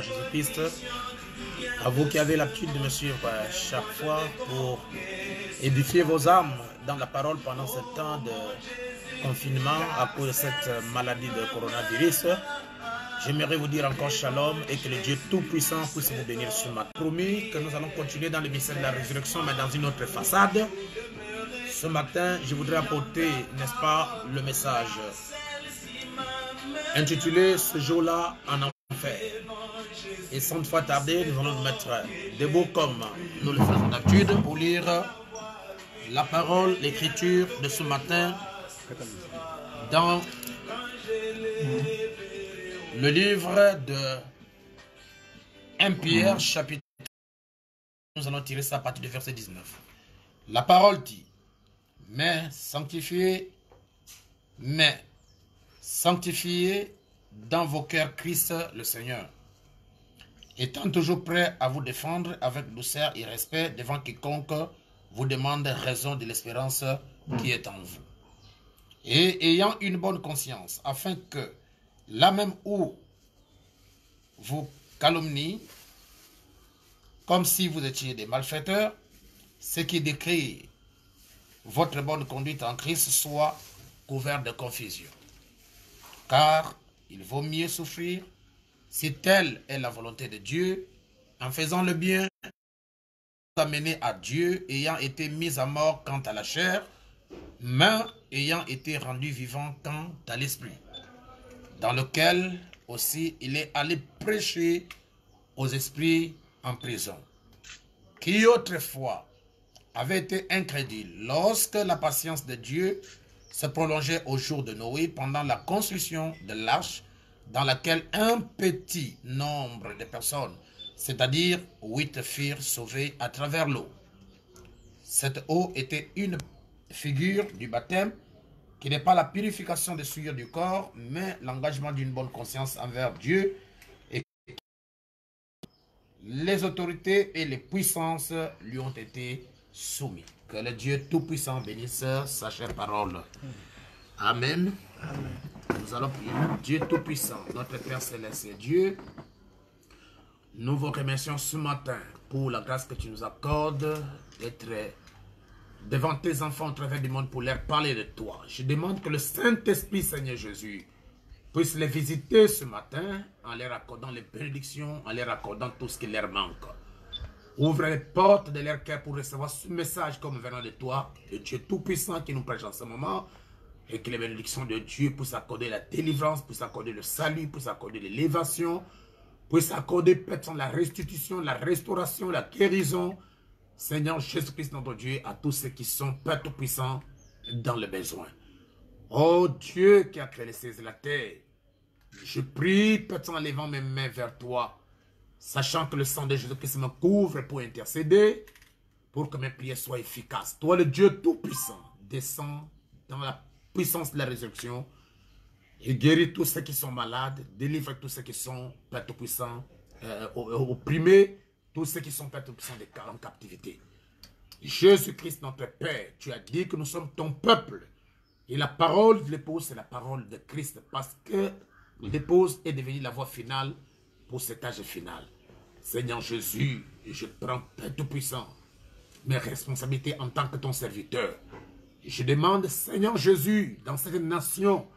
Seigneur Jésus-Christ. À vous qui avez l'habitude de me suivre chaque fois pour édifier vos âmes dans la parole pendant ce temps de confinement à cause de cette maladie de coronavirus. J'aimerais vous dire encore shalom et que le Dieu Tout-Puissant puisse vous bénir ce matin. Promis que nous allons continuer dans le mystère de la résurrection, mais dans une autre façade. Ce matin, je voudrais apporter, n'est-ce pas, le message intitulé « Ce jour-là en enfer ». Et sans fois tarder, nous allons nous mettre debout comme nous le faisons d'habitude pour lire la parole, l'écriture de ce matin dans le livre de 1 Pierre, chapitre 1. Nous allons tirer ça à partir du verset 19. La parole dit, mais sanctifiez dans vos cœurs Christ le Seigneur, étant toujours prêt à vous défendre avec douceur et respect devant quiconque vous demande raison de l'espérance qui est en vous. Et ayant une bonne conscience, afin que là même où vous calomnie, comme si vous étiez des malfaiteurs, ce qui décrit votre bonne conduite en Christ soit couvert de confusion. Car il vaut mieux souffrir, si telle est la volonté de Dieu, en faisant le bien, amené à Dieu, ayant été mis à mort quant à la chair, mais ayant été rendu vivant quant à l'esprit, dans lequel aussi il est allé prêcher aux esprits en prison, qui autrefois avaient été incrédules lorsque la patience de Dieu se prolongeait au jour de Noé pendant la construction de l'arche, dans laquelle un petit nombre de personnes, c'est-à-dire 8 furent sauvées à travers l'eau. Cette eau était une figure du baptême, qui n'est pas la purification des souillures du corps, mais l'engagement d'une bonne conscience envers Dieu. Et les autorités et les puissances lui ont été soumis. Que le Dieu Tout-Puissant bénisse sa chère parole. Amen. Amen. Nous allons prier. Dieu Tout-Puissant, notre Père Céleste et Dieu, nous vous remercions ce matin pour la grâce que tu nous accordes d'être devant tes enfants au travers du monde pour leur parler de toi. Je demande que le Saint-Esprit, Seigneur Jésus, puisse les visiter ce matin en leur accordant les bénédictions, en leur accordant tout ce qui leur manque. Ouvre les portes de leur cœur pour recevoir ce message comme venant de toi, le Dieu Tout-Puissant qui nous prêche en ce moment, et que les bénédictions de Dieu puissent accorder la délivrance, puissent accorder le salut, puissent accorder l'élévation, puissent accorder la restitution, la restauration, la guérison, Seigneur Jésus-Christ, notre Dieu, à tous ceux qui sont Père Tout-Puissant dans le besoin. Oh Dieu qui a créé les cieux et la terre, je prie, Père, en levant mes mains vers toi, sachant que le sang de Jésus-Christ me couvre pour intercéder, pour que mes prières soient efficaces. Toi, le Dieu Tout-Puissant, descends dans la puissance de la résurrection et guéris tous ceux qui sont malades, délivre tous ceux qui sont, Père Tout-Puissant, opprimés, tous ceux qui sont Père Tout-Puissant en captivité. Jésus-Christ, notre Père, tu as dit que nous sommes ton peuple. Et la parole de l'épouse, c'est la parole de Christ. Parce que l'épouse est devenue la voie finale pour cet âge final. Seigneur Jésus, je prends, Père Tout-Puissant, mes responsabilités en tant que ton serviteur. Je demande, Seigneur Jésus, dans cette nation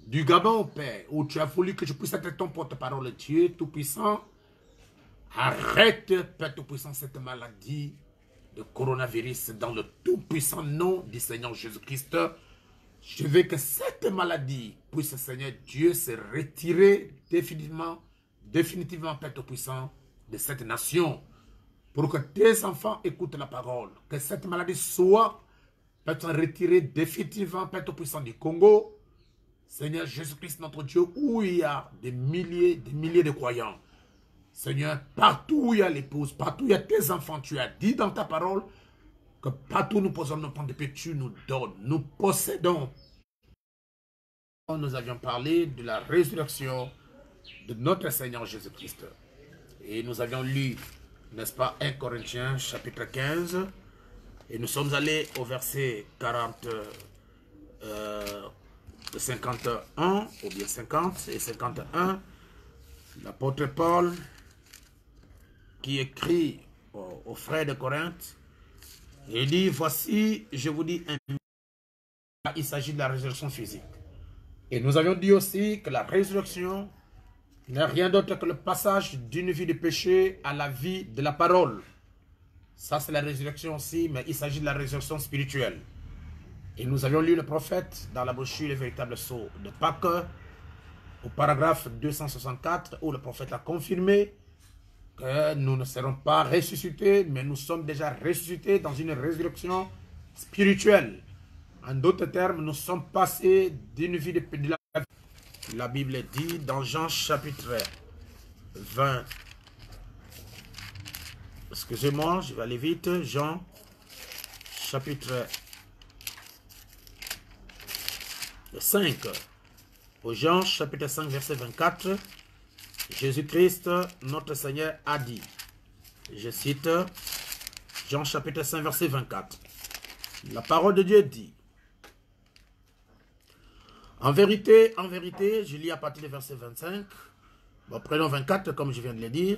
du Gabon, Père, où tu as voulu que je puisse être ton porte-parole, Dieu Tout-Puissant, arrête, Père Tout-Puissant, cette maladie de coronavirus dans le tout-puissant nom du Seigneur Jésus-Christ. Je veux que cette maladie puisse, Seigneur Dieu, se retirer définitivement, Père Tout-Puissant, de cette nation, pour que tes enfants écoutent la parole, que cette maladie soit, Père, retirée définitivement, Père Tout-Puissant, du Congo, Seigneur Jésus-Christ, notre Dieu, où il y a des milliers de croyants. Seigneur, partout où il y a l'épouse, partout où il y a tes enfants, tu as dit dans ta parole que partout où nous posons nos pans de paix, tu nous donnes, nous possédons. Nous avions parlé de la résurrection de notre Seigneur Jésus-Christ. Et nous avions lu, n'est-ce pas, 1 Corinthiens chapitre 15. Et nous sommes allés au verset 51 ou bien 50 et 51. L'apôtre Paul, qui écrit aux frères de Corinthe, il dit, voici, je vous dis, il s'agit de la résurrection physique. Et nous avions dit aussi que la résurrection n'est rien d'autre que le passage d'une vie de péché à la vie de la parole. Ça, c'est la résurrection aussi, mais il s'agit de la résurrection spirituelle. Et nous avions lu le prophète dans la brochure Le véritable sceau de Pâques, au paragraphe 264, où le prophète a confirmé que nous ne serons pas ressuscités, mais nous sommes déjà ressuscités dans une résurrection spirituelle. En d'autres termes, nous sommes passés d'une vie de la Bible dit dans Jean chapitre 20. Excusez-moi, je vais aller vite. Jean chapitre 5. Au Jean chapitre 5 verset 24, Jésus-Christ, notre Seigneur, a dit, je cite, Jean chapitre 5 verset 24, la parole de Dieu dit, en vérité, je lis à partir du verset 25, bon, prenons 24 comme je viens de le dire,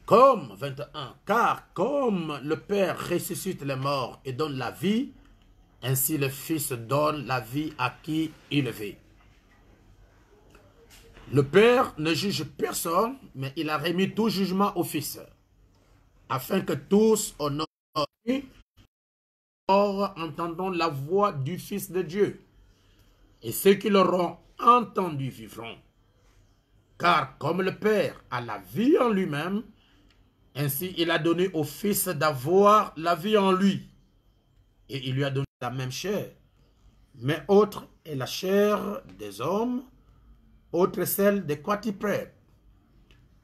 comme 21, car comme le Père ressuscite les morts et donne la vie, ainsi le Fils donne la vie à qui il veut. Le Père ne juge personne, mais il a remis tout jugement au Fils, afin que tous honorent entendons la voix du Fils de Dieu. Et ceux qui l'auront entendu vivront. Car comme le Père a la vie en lui-même, ainsi il a donné au Fils d'avoir la vie en lui. Et il lui a donné la même chair. Mais autre est la chair des hommes, autre est celle des quadrupèdes,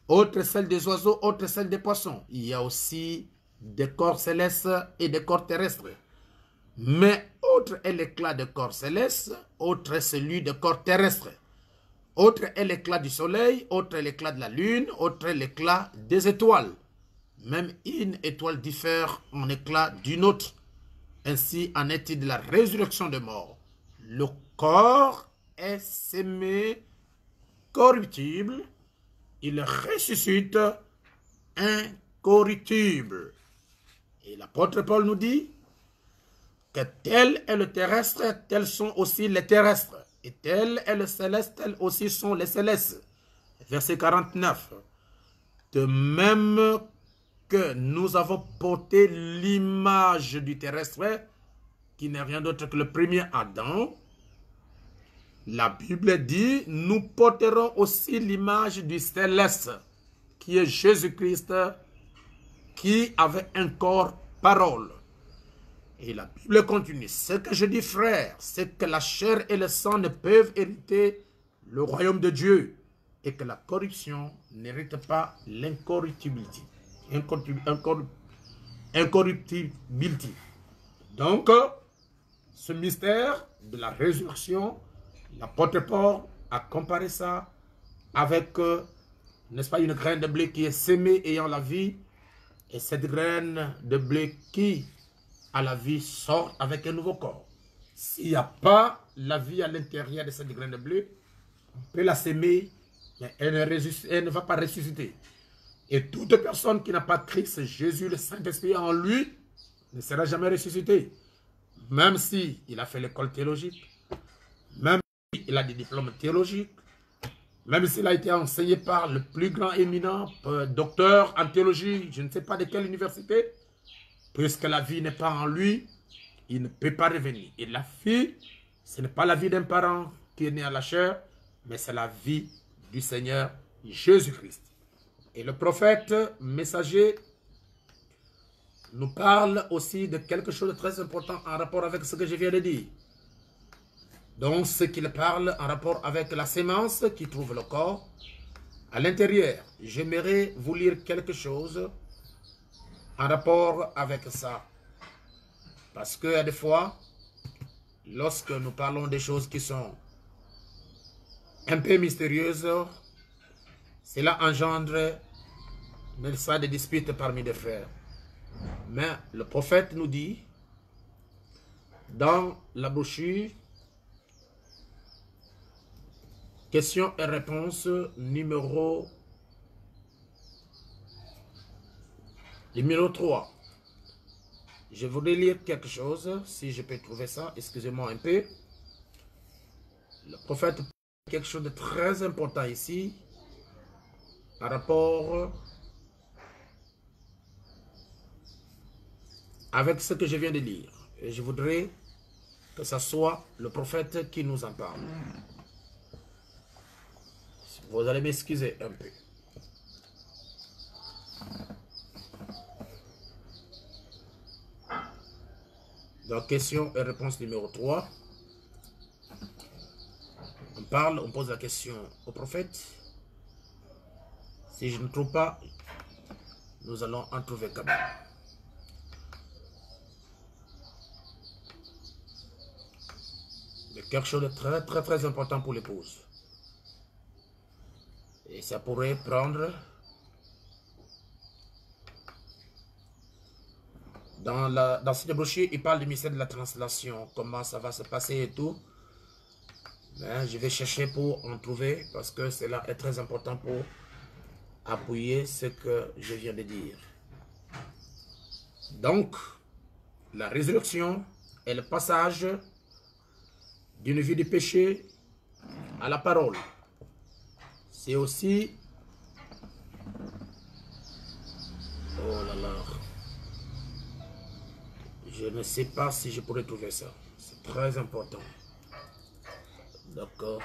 autre est celle des oiseaux, autre est celle des poissons. Il y a aussi des corps célestes et des corps terrestres. Mais autre est l'éclat des corps célestes, autre est celui des corps terrestres. Autre est l'éclat du soleil, autre est l'éclat de la lune, autre est l'éclat des étoiles. Même une étoile diffère en éclat d'une autre. Ainsi en est-il de la résurrection des morts. Le corps est sémé corruptible, il ressuscite incorruptible. Et l'apôtre Paul nous dit que tel est le terrestre, tels sont aussi les terrestres. Et tel est le céleste, tels aussi sont les célestes. Verset 49. De même que nous avons porté l'image du terrestre, qui n'est rien d'autre que le premier Adam, la Bible dit, nous porterons aussi l'image du céleste, qui est Jésus-Christ, qui avait un corps parole. Et la Bible continue. Ce que je dis, frère, c'est que la chair et le sang ne peuvent hériter le royaume de Dieu et que la corruption n'hérite pas l'incorruptibilité. Incorruptibilité. Donc, ce mystère de la résurrection, l'apôtre Paul a comparé ça avec, n'est-ce pas, une graine de blé qui est sémée ayant la vie, et cette graine de blé qui à la vie sort avec un nouveau corps. S'il n'y a pas la vie à l'intérieur de cette graine de blé, on peut la s'aimer, mais elle ne va pas ressusciter. Et toute personne qui n'a pas Christ, Jésus, le Saint-Esprit en lui, ne sera jamais ressuscité. Même s'il a fait l'école théologique, même s'il a des diplômes théologiques, même s'il a été enseigné par le plus grand éminent docteur en théologie, je ne sais pas de quelle université, puisque la vie n'est pas en lui, il ne peut pas revenir. Et la vie, ce n'est pas la vie d'un parent qui est né à la chair, mais c'est la vie du Seigneur Jésus-Christ. Et le prophète messager nous parle aussi de quelque chose de très important en rapport avec ce que je viens de dire. Donc, ce qu'il parle en rapport avec la sémence qui trouve le corps à l'intérieur. J'aimerais vous lire quelque chose en rapport avec ça. Parce que des fois, lorsque nous parlons des choses qui sont un peu mystérieuses, cela engendre, n'est-ce pas, des disputes parmi les frères. Mais le prophète nous dit, dans la brochure, Question et réponse numéro 3. Je voudrais lire quelque chose, si je peux trouver ça, excusez-moi un peu. Le prophète parle de quelque chose de très important ici, par rapport avec ce que je viens de lire. Et je voudrais que ce soit le prophète qui nous en parle. Vous allez m'excuser un peu. Donc, question et réponse numéro 3. On pose la question au prophète. Si je ne trouve pas, nous allons en trouver quand même. C'est quelque chose de très important pour l'épouse. Et ça pourrait prendre dans cette brochure, il parle du mystère de la translation, comment ça va se passer et tout. Mais je vais chercher pour en trouver parce que cela est très important pour appuyer ce que je viens de dire. Donc, la résurrection est le passage d'une vie de péché à la parole. C'est aussi... Oh là là. Je ne sais pas si je pourrais trouver ça. C'est très important. D'accord.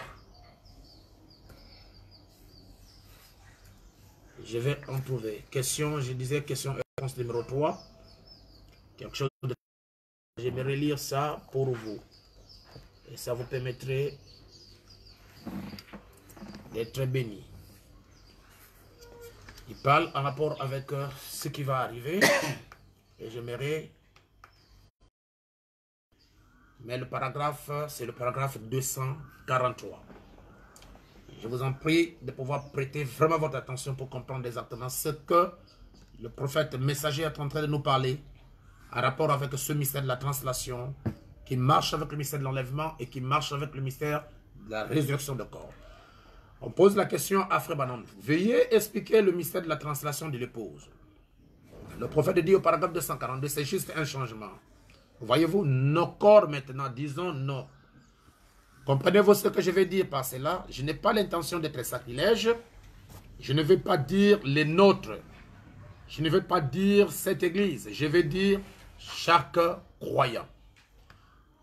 Je vais en trouver. Question, je disais question et réponse numéro 3. Quelque chose de... J'aimerais lire ça pour vous. Et ça vous permettrait d'être béni. Il parle en rapport avec ce qui va arriver. Et j'aimerais... Mais le paragraphe, c'est le paragraphe 243. Je vous en prie de pouvoir prêter vraiment votre attention pour comprendre exactement ce que le prophète messager est en train de nous parler en rapport avec ce mystère de la translation qui marche avec le mystère de l'enlèvement et qui marche avec le mystère de la résurrection de corps. On pose la question à Frère Branham. Veuillez expliquer le mystère de la translation de l'épouse. Le prophète dit au paragraphe 242, c'est juste un changement. Voyez-vous, nos corps maintenant, disons non. Comprenez-vous ce que je vais dire par cela? Je n'ai pas l'intention d'être sacrilège. Je ne vais pas dire les nôtres. Je ne vais pas dire cette église. Je vais dire chaque croyant.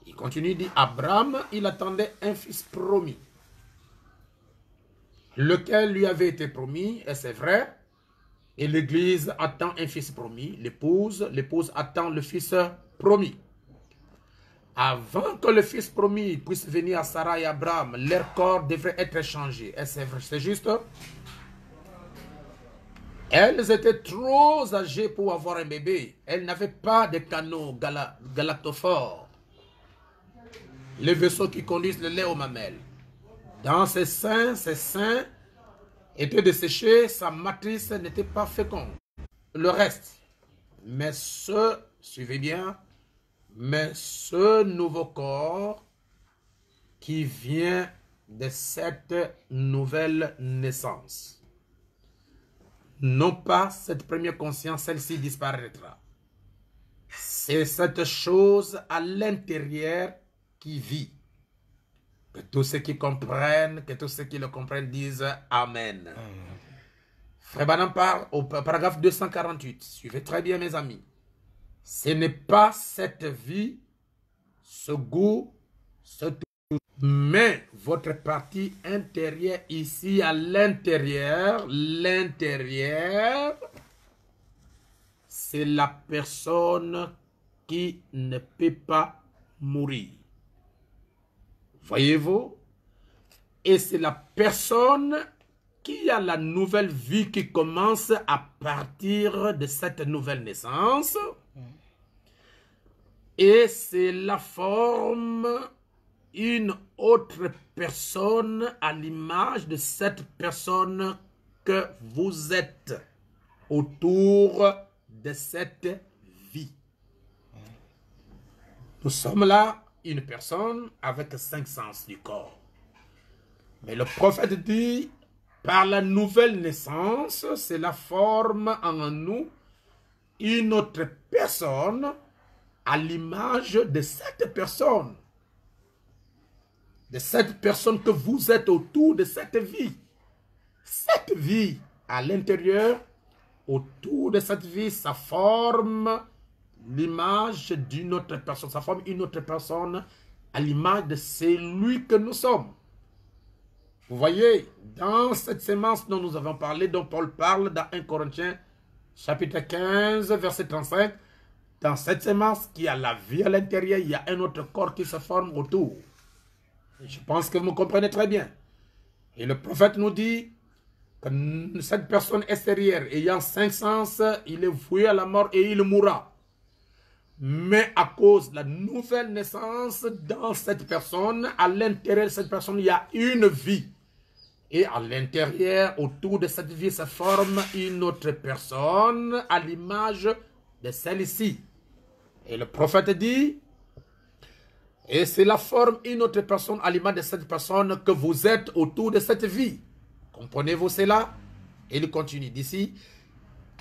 Il continue, il dit, Abraham, il attendait un fils promis. Lequel lui avait été promis, et c'est vrai. Et l'église attend un fils promis. L'épouse attend le fils promis. Avant que le fils promis puisse venir à Sarah et Abraham, leur corps devrait être changé. Et c'est juste. Elles étaient trop âgées pour avoir un bébé. Elles n'avaient pas de canaux galactophores. Les vaisseaux qui conduisent le lait aux mamelles. Dans ses seins étaient desséchés, sa matrice n'était pas féconde. Le reste. Mais suivez bien, mais ce nouveau corps qui vient de cette nouvelle naissance, non pas cette première conscience, celle-ci disparaîtra. C'est cette chose à l'intérieur qui vit. Que tous ceux qui comprennent, que tous ceux qui le comprennent disent Amen. Frère Branham parle au paragraphe 248. Suivez très bien mes amis. Ce n'est pas cette vie, ce goût, ce tout, mais votre partie intérieure ici à l'intérieur, c'est la personne qui ne peut pas mourir. Voyez-vous? Et c'est la personne qui a la nouvelle vie qui commence à partir de cette nouvelle naissance. Et cela forme une autre personne à l'image de cette personne que vous êtes autour de cette vie. Nous sommes là une personne avec 5 sens du corps. Mais le prophète dit, par la nouvelle naissance, cela forme en nous une autre personne à l'image de cette personne. De cette personne que vous êtes autour de cette vie. Cette vie à l'intérieur, autour de cette vie, ça forme l'image d'une autre personne. Ça forme une autre personne à l'image de celui que nous sommes. Vous voyez, dans cette sémence dont nous avons parlé, dont Paul parle dans 1 Corinthiens, chapitre 15, verset 35, dans cette sémence qui a la vie à l'intérieur, il y a un autre corps qui se forme autour. Je pense que vous me comprenez très bien. Et le prophète nous dit que cette personne extérieure, ayant 5 sens, il est voué à la mort et il mourra. Mais à cause de la nouvelle naissance dans cette personne, à l'intérieur de cette personne, il y a une vie. Et à l'intérieur, autour de cette vie, se forme une autre personne à l'image de celle-ci. Et le prophète dit, et cela forme une autre personne à l'image de cette personne que vous êtes autour de cette vie. Comprenez-vous cela? Et il continue d'ici.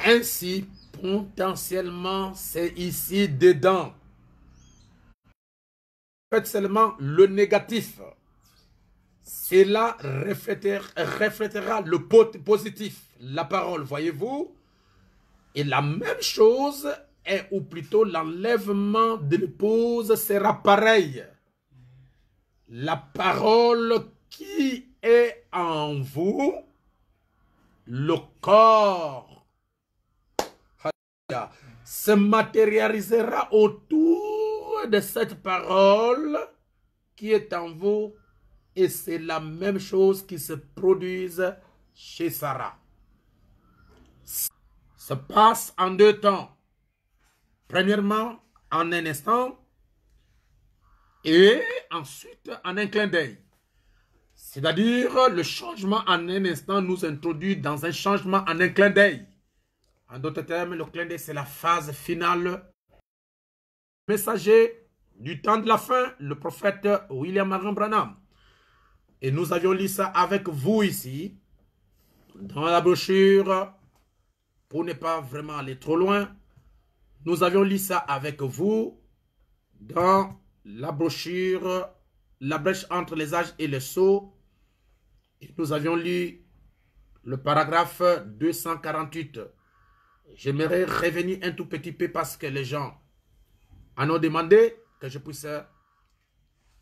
Ainsi, potentiellement, c'est ici dedans. Faites seulement le négatif. Cela reflétera le positif, la parole, voyez-vous. Et la même chose est, ou plutôt l'enlèvement de l'épouse sera pareil. La parole qui est en vous, le corps, se matérialisera autour de cette parole qui est en vous. Et c'est la même chose qui se produit chez Sarah. Se passe en 2 temps. Premièrement, en un instant, et ensuite en un clin d'œil. C'est-à-dire, le changement en un instant nous introduit dans un changement en un clin d'œil. En d'autres termes, le clin d'œil, c'est la phase finale. Messager du temps de la fin, le prophète William Marion Branham. Et nous avions lu ça avec vous ici, dans la brochure, pour ne pas vraiment aller trop loin. Nous avions lu ça avec vous, dans la brochure, la brèche entre les âges et les sceaux. Et nous avions lu le paragraphe 248. J'aimerais revenir un tout petit peu parce que les gens en ont demandé que je puisse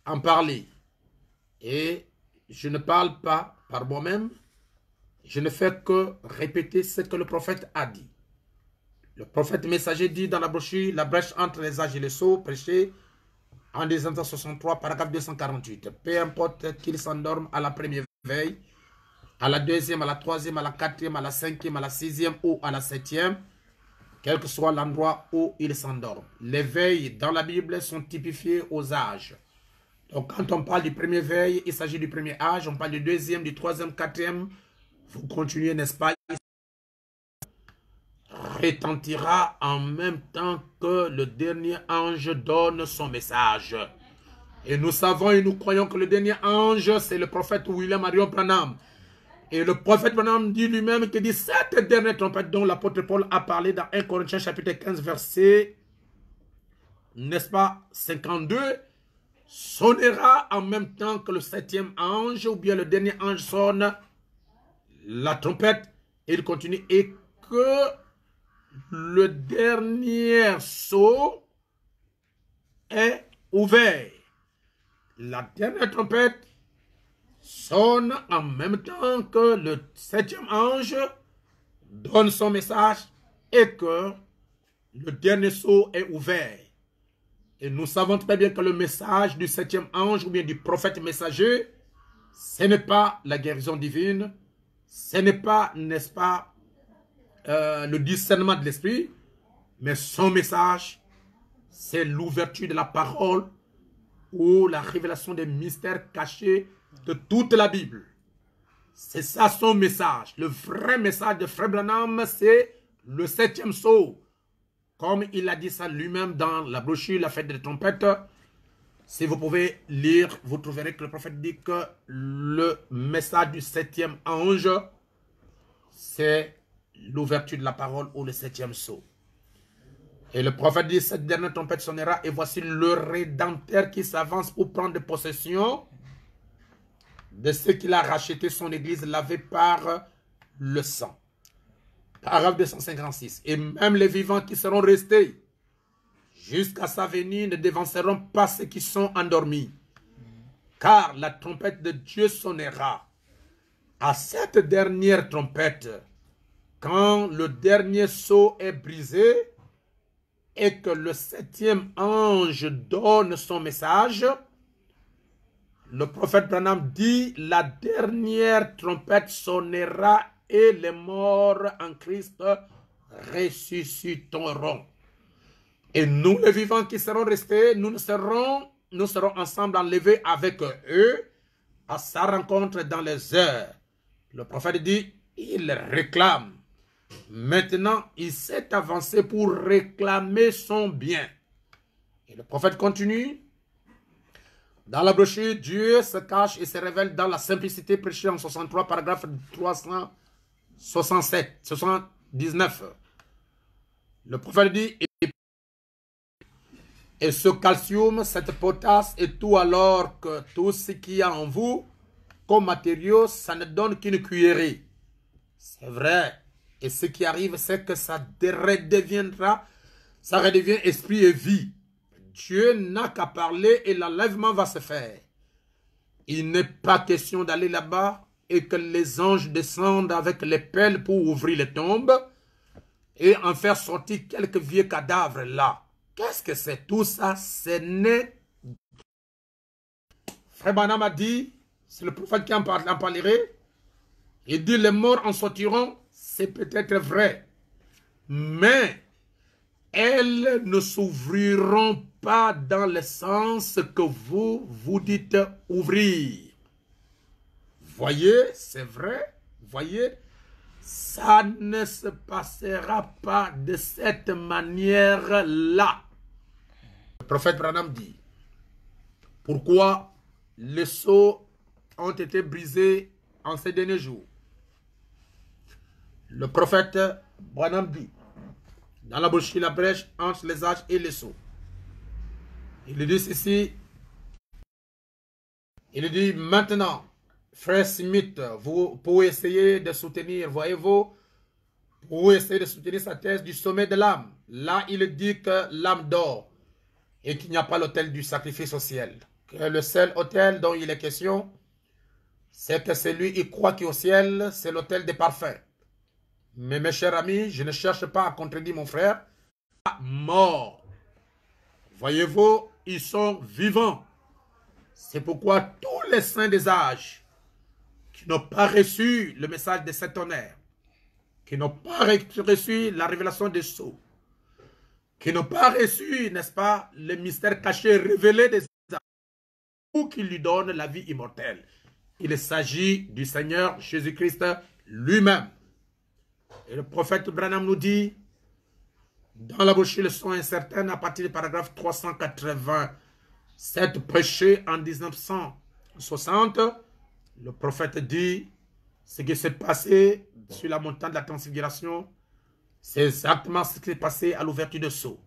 en parler. Et je ne parle pas par moi-même, je ne fais que répéter ce que le prophète a dit. Le prophète messager dit dans la brochure, la brèche entre les âges et les sceaux, prêché en 263, paragraphe 248. Peu importe qu'il s'endorme à la première veille, à la deuxième, à la troisième, à la quatrième, à la cinquième, à la sixième ou à la septième, quel que soit l'endroit où il s'endorme. Les veilles dans la Bible sont typifiées aux âges. Donc, quand on parle du premier veille, il s'agit du premier âge. On parle du deuxième, du troisième, quatrième. Vous continuez, n'est-ce pas? Retentira en même temps que le dernier ange donne son message. Et nous savons et nous croyons que le dernier ange, c'est le prophète William Marion Branham. Et le prophète Branham dit lui-même qu'il dit cette dernière trompette dont l'apôtre Paul a parlé dans 1 Corinthiens chapitre 15, verset, n'est-ce pas, 52, sonnera en même temps que le 7e ange, ou bien le dernier ange sonne la trompette, et il continue, et que le dernier sceau est ouvert. La dernière trompette sonne en même temps que le 7e ange donne son message et que le dernier sceau est ouvert. Et nous savons très bien que le message du 7e ange ou bien du prophète messager, ce n'est pas la guérison divine, ce n'est pas, n'est-ce pas, le discernement de l'esprit, mais son message, c'est l'ouverture de la parole ou la révélation des mystères cachés de toute la Bible. C'est ça son message. Le vrai message de Frère Branham, c'est le 7e sceau. Comme il a dit ça lui-même dans la brochure La Fête des Trompettes, Si vous pouvez lire, vous trouverez que le prophète dit que le message du 7e ange, c'est l'ouverture de la parole ou le 7e sceau. Et le prophète dit, cette dernière trompette sonnera et voici le Rédempteur qui s'avance pour prendre possession de ce qu'il a racheté son église lavée par le sang. Paragraphe 256. Et même les vivants qui seront restés jusqu'à sa venue ne dévanceront pas ceux qui sont endormis. Car la trompette de Dieu sonnera. À cette dernière trompette, quand le dernier sceau est brisé et que le 7e ange donne son message, le prophète Branham dit, la dernière trompette sonnera et les morts en Christ ressusciteront. Et nous, les vivants qui serons restés, nous serons ensemble enlevés avec eux à sa rencontre dans les airs. Le prophète dit, il réclame. Maintenant, il s'est avancé pour réclamer son bien. Et le prophète continue. Dans la brochure, Dieu se cache et se révèle dans la simplicité prêchée en 63, paragraphe 79. Le prophète dit, et ce calcium, cette potasse et tout alors que tout ce qu'il y a en vous, comme matériaux, ça ne donne qu'une cuillerée. C'est vrai. Et ce qui arrive, c'est que ça redevient esprit et vie. Dieu n'a qu'à parler et l'enlèvement va se faire. Il n'est pas question d'aller là-bas et que les anges descendent avec les pelles pour ouvrir les tombes et en faire sortir quelques vieux cadavres là. Qu'est-ce que c'est tout ça? C'est né. Frère Branham a dit, c'est le prophète qui en parlerait, il dit les morts en sortiront, c'est peut-être vrai, mais elles ne s'ouvriront pas dans le sens que vous dites ouvrir. Voyez, c'est vrai, voyez, ça ne se passera pas de cette manière-là. Le prophète Branham dit, pourquoi les sceaux ont été brisés en ces derniers jours? Le prophète Branham dit, dans la bouche, la brèche entre les âges et les sceaux. Il dit ceci, il dit maintenant, frère Smith, vous pouvez essayer de soutenir, voyez-vous, pour essayer de soutenir sa thèse du sommet de l'âme. Là, il dit que l'âme dort et qu'il n'y a pas l'autel du sacrifice au ciel. Que le seul autel dont il est question, c'est que celui qui croit qu'au ciel, c'est l'autel des parfaits. Mais mes chers amis, je ne cherche pas à contredire mon frère. Mort. Voyez-vous, ils sont vivants. C'est pourquoi tous les saints des âges qui n'ont pas reçu le message de cet honneur, qui n'ont pas reçu la révélation des sceaux, qui n'ont pas reçu, n'est-ce pas, le mystère caché révélé des âges, ou qui lui donne la vie immortelle. Il s'agit du Seigneur Jésus-Christ lui-même. Et le prophète Branham nous dit, dans la bouche, le son incertain, à partir du paragraphe 387, prêché en 1960, le prophète dit, ce qui s'est passé sur la montagne de la transfiguration, c'est exactement ce qui s'est passé à l'ouverture de sceaux.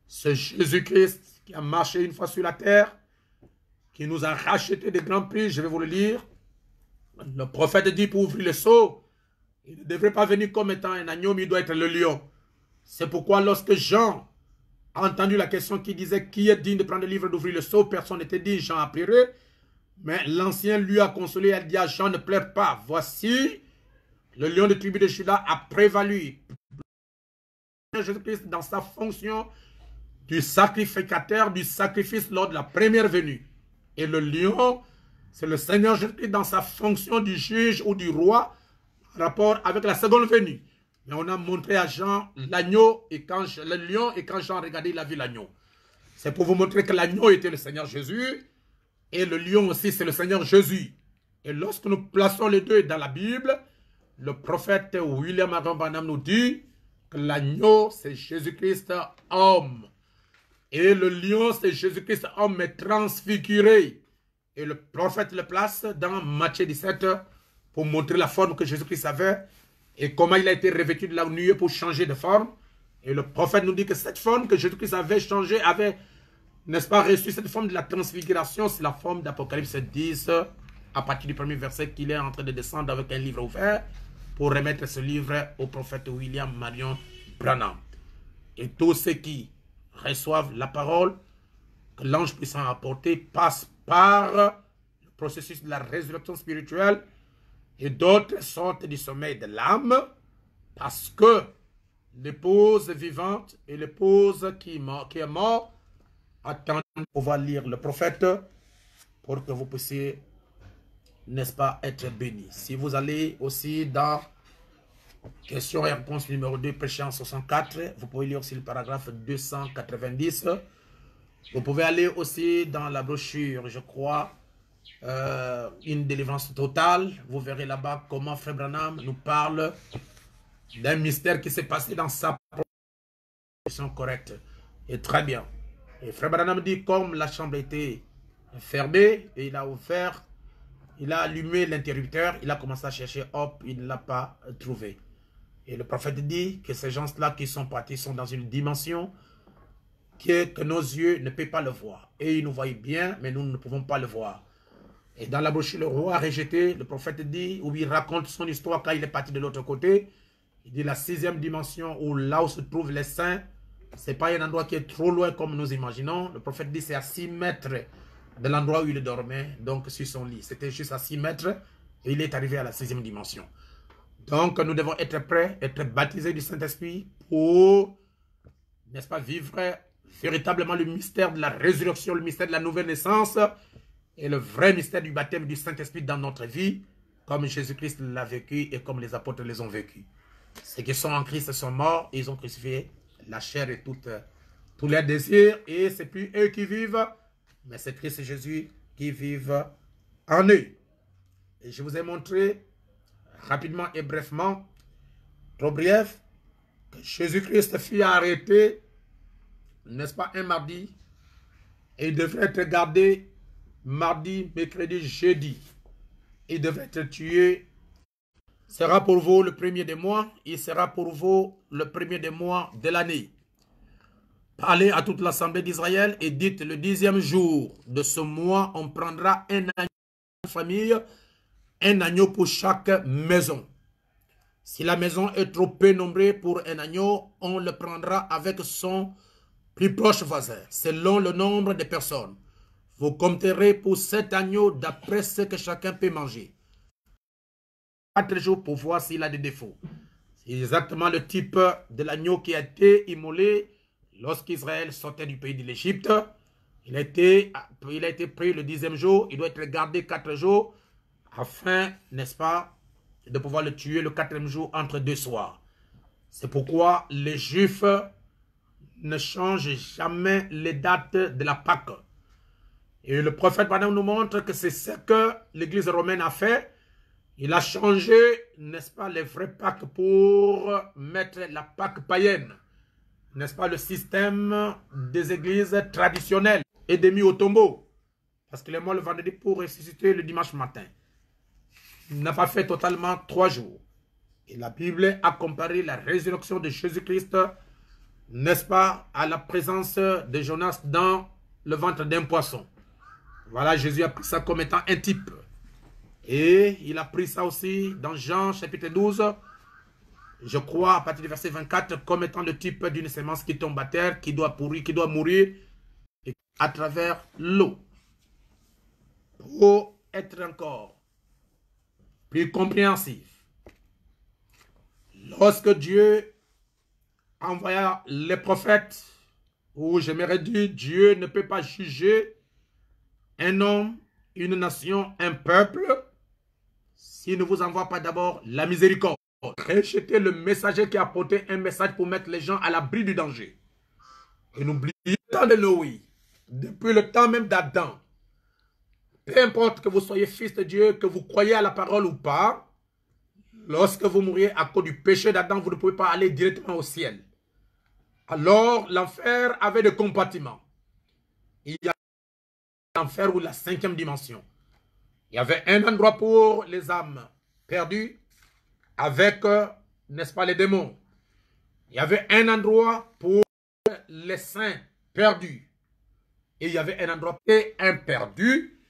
C'est Jésus-Christ qui a marché une fois sur la terre, qui nous a racheté des grands prix, je vais vous le lire. Le prophète dit pour ouvrir le sceau, il ne devrait pas venir comme étant un agneau, mais il doit être le lion. C'est pourquoi lorsque Jean a entendu la question qui disait qui est digne de prendre le livre d'ouvrir le sceau, personne n'était digne, Jean a pleuré. Mais l'ancien lui a consolé, elle dit à Jean ne pleure pas. Voici, le lion de tribu de Juda a prévalu. Jésus-Christ dans sa fonction du sacrificateur, du sacrifice lors de la première venue. Et le lion, c'est le Seigneur Jésus-Christ dans sa fonction du juge ou du roi, en rapport avec la seconde venue. Mais on a montré à Jean l'agneau, et quand le lion, et quand Jean regardait, il a vu l'agneau. C'est pour vous montrer que l'agneau était le Seigneur Jésus, et le lion aussi, c'est le Seigneur Jésus. Et lorsque nous plaçons les deux dans la Bible, le prophète William Branham nous dit que l'agneau, c'est Jésus-Christ, homme. Et le lion, c'est Jésus-Christ, homme transfiguré. Et le prophète le place dans Matthieu 17 pour montrer la forme que Jésus-Christ avait et comment il a été revêtu de la nuée pour changer de forme. Et le prophète nous dit que cette forme que Jésus-Christ avait changé, avait, n'est-ce pas, reçu cette forme de la transfiguration, c'est la forme d'Apocalypse 10, à partir du premier verset, qu'il est en train de descendre avec un livre ouvert pour remettre ce livre au prophète William Marion Branham. Et tous ceux qui reçoivent la parole que l'ange puissant a apportée passent par le processus de la résurrection spirituelle et d'autres sortent du sommeil de l'âme parce que l'épouse vivante et l'épouse qui est morte attendent de pouvoir lire le prophète pour que vous puissiez, n'est-ce pas, être bénis. Si vous allez aussi dans question et réponse numéro 2, péché en 64, vous pouvez lire aussi le paragraphe 290. Vous pouvez aller aussi dans la brochure, je crois, une délivrance totale. Vous verrez là-bas comment Frère Branham nous parle d'un mystère qui s'est passé dans sa position correcte. Et très bien. Et Frère Branham dit, comme la chambre était fermée, et il a ouvert, il a allumé l'interrupteur, il a commencé à chercher, hop, il ne l'a pas trouvé. Et le prophète dit que ces gens-là qui sont partis sont dans une dimension que nos yeux ne peuvent pas le voir. Et ils nous voient bien, mais nous ne pouvons pas le voir. Et dans la brochure, le roi rejeté, le prophète dit, où il raconte son histoire quand il est parti de l'autre côté. Il dit la 6e dimension, où là où se trouvent les saints, ce n'est pas un endroit qui est trop loin comme nous imaginons. Le prophète dit c'est à 6 mètres de l'endroit où il dormait, donc sur son lit. C'était juste à 6 mètres et il est arrivé à la 6e dimension. Donc nous devons être prêts, être baptisés du Saint-Esprit pour, n'est-ce pas, vivre véritablement le mystère de la résurrection, le mystère de la nouvelle naissance et le vrai mystère du baptême du Saint-Esprit dans notre vie, comme Jésus-Christ l'a vécu et comme les apôtres les ont vécu. Ceux qui sont en Christ sont morts, ils ont crucifié la chair et tous leurs désirs, et c'est plus eux qui vivent, mais c'est Christ et Jésus qui vivent en eux. Et je vous ai montré rapidement et brefement, trop bref, que Jésus-Christ fut arrêté, n'est-ce pas, un mardi, et il devait être gardé mardi, mercredi, jeudi. Il devait être tué. Sera pour vous le premier des mois. Il sera pour vous le premier des mois de l'année. Parlez à toute l'assemblée d'Israël et dites le 10e jour de ce mois, on prendra un agneau de famille, un agneau pour chaque maison. Si la maison est trop peu nombreux pour un agneau, on le prendra avec son plus proche voisin, selon le nombre de personnes. Vous compterez pour 7 agneaux d'après ce que chacun peut manger. 4 jours pour voir s'il a des défauts. C'est exactement le type de l'agneau qui a été immolé lorsqu'Israël sortait du pays de l'Égypte. Il a été pris le 10e jour. Il doit être gardé 4 jours afin, n'est-ce pas, de pouvoir le tuer le 4e jour entre 2 soirs. C'est pourquoi les Juifs ne changent jamais les dates de la Pâque. Et le prophète Branham nous montre que c'est ce que l'Église romaine a fait. Il a changé, n'est-ce pas, les vraies Pâques pour mettre la Pâque païenne. N'est-ce pas, le système des églises traditionnelles et des mis au tombeau. Parce qu'il est mort le vendredi pour ressusciter le dimanche matin. Il n'a pas fait totalement 3 jours. Et la Bible a comparé la résurrection de Jésus-Christ, n'est-ce pas, à la présence de Jonas dans le ventre d'un poisson. Voilà, Jésus a pris ça comme étant un type. Et il a pris ça aussi dans Jean chapitre 12, je crois à partir du verset 24, comme étant le type d'une semence qui tombe à terre, qui doit pourrir, qui doit mourir à travers l'eau. Pour être encore plus compréhensif, lorsque Dieu envoya les prophètes, ou j'aimerais dire, Dieu ne peut pas juger un homme, une nation, un peuple, s'il ne vous envoie pas d'abord la miséricorde. Rejetez le messager qui a apporté un message pour mettre les gens à l'abri du danger. Et n'oubliez pas le temps de Noé, depuis le temps même d'Adam. Peu importe que vous soyez fils de Dieu, que vous croyez à la parole ou pas, lorsque vous mourriez à cause du péché d'Adam, vous ne pouvez pas aller directement au ciel. Alors, l'enfer avait des compartiments. Il y a l'enfer ou la 5e dimension. Il y avait un endroit pour les âmes perdues avec, n'est-ce pas, les démons. Il y avait un endroit pour les saints perdus. Et il y avait un endroit pour un perdu.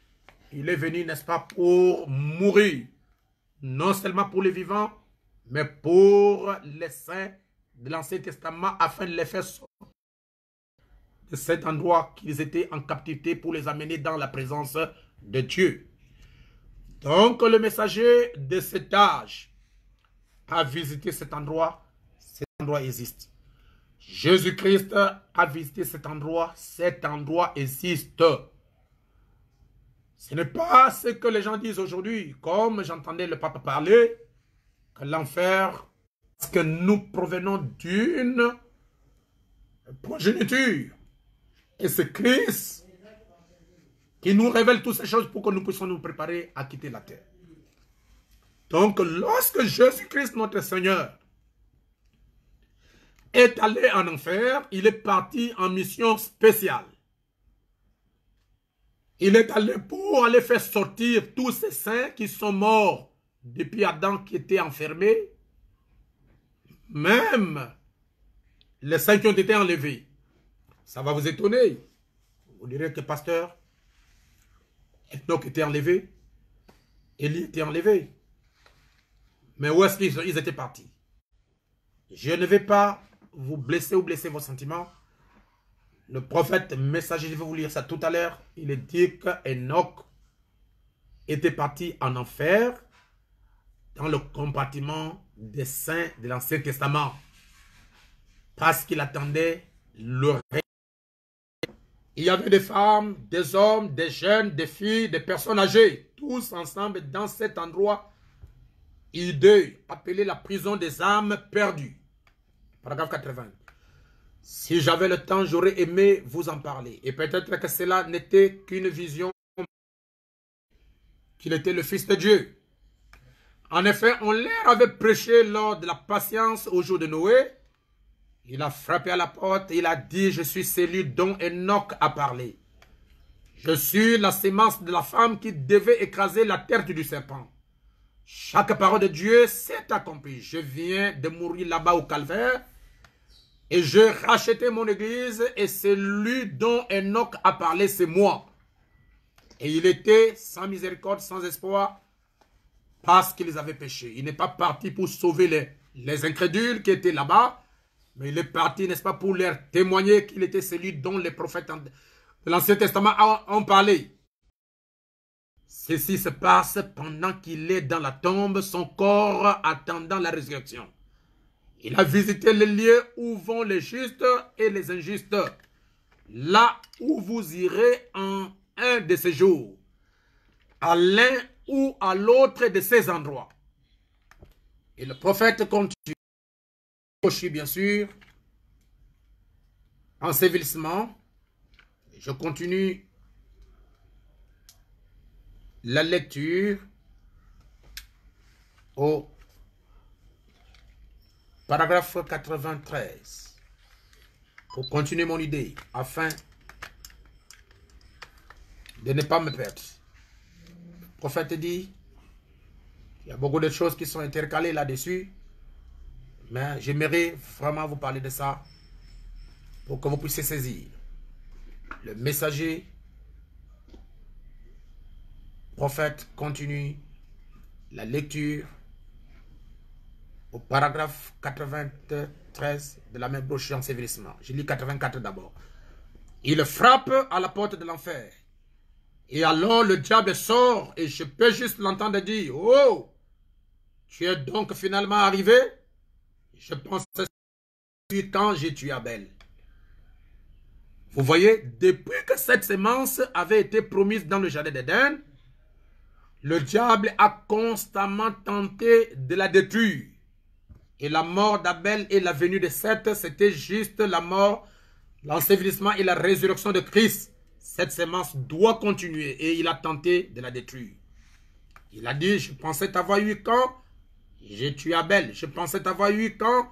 Il est venu, n'est-ce pas, pour mourir. Non seulement pour les vivants, mais pour les saints de l'Ancien Testament, afin de les faire sortir de cet endroit qu'ils étaient en captivité pour les amener dans la présence de Dieu. Donc le messager de cet âge a visité cet endroit existe. Jésus-Christ a visité cet endroit existe. Ce n'est pas ce que les gens disent aujourd'hui, comme j'entendais le pape parler, que l'enfer, parce que nous provenons d'une progéniture. Et c'est Christ qui nous révèle toutes ces choses pour que nous puissions nous préparer à quitter la terre. Donc, lorsque Jésus-Christ, notre Seigneur, est allé en enfer, il est parti en mission spéciale. Il est allé pour aller faire sortir tous ces saints qui sont morts depuis Adam, qui étaient enfermés. Même les saints qui ont été enlevés. Ça va vous étonner. Vous direz que pasteur, Enoch était enlevé, Élie était enlevé. Mais où est-ce qu'ils étaient partis? Je ne vais pas vous blesser ou blesser vos sentiments. Le prophète messager, je vais vous lire ça tout à l'heure. Il est dit qu'Enoch était parti en enfer dans le compartiment des saints de l'Ancien Testament. Parce qu'il attendait le règne. Il y avait des femmes, des hommes, des jeunes, des filles, des personnes âgées. Tous ensemble dans cet endroit hideux, appelé la prison des âmes perdues. Paragraphe 80. Si j'avais le temps, j'aurais aimé vous en parler. Et peut-être que cela n'était qu'une vision, qu'il était le Fils de Dieu. En effet, on leur avait prêché lors de la patience au jour de Noé. Il a frappé à la porte et il a dit, je suis celui dont Enoch a parlé. Je suis la sémence de la femme qui devait écraser la tête du serpent. Chaque parole de Dieu s'est accomplie. Je viens de mourir là-bas au calvaire. Et je rachetais mon église et celui dont Enoch a parlé, c'est moi. Et il était sans miséricorde, sans espoir, parce qu'ils avaient péché. Il n'est pas parti pour sauver les incrédules qui étaient là-bas, mais il est parti, n'est-ce pas, pour leur témoigner qu'il était celui dont les prophètes de l'Ancien Testament ont parlé. Ceci se passe pendant qu'il est dans la tombe, son corps attendant la résurrection. Il a visité les lieux où vont les justes et les injustes, là où vous irez en un de ces jours, à l'un ou à l'autre de ces endroits. Et le prophète continue, bien sûr, ensevelissement. Je continue la lecture au paragraphe 93 pour continuer mon idée afin de ne pas me perdre. Le prophète dit, il y a beaucoup de choses qui sont intercalées là-dessus, mais j'aimerais vraiment vous parler de ça pour que vous puissiez saisir. Le messager prophète continue la lecture au paragraphe 93 de la même brochure ensevelissement. Je lis 84 d'abord. Il frappe à la porte de l'enfer. Et alors le diable sort et je peux juste l'entendre dire, oh, tu es donc finalement arrivé? Je pense quand j'ai tué Abel. Vous voyez, depuis que cette sémence avait été promise dans le jardin d'Éden, le diable a constamment tenté de la détruire. Et la mort d'Abel et la venue de Seth, c'était juste la mort, l'ensevelissement et la résurrection de Christ. Cette sémence doit continuer et il a tenté de la détruire. Il a dit, je pensais t'avoir eu quand j'ai tué Abel. Je pensais t'avoir eu quand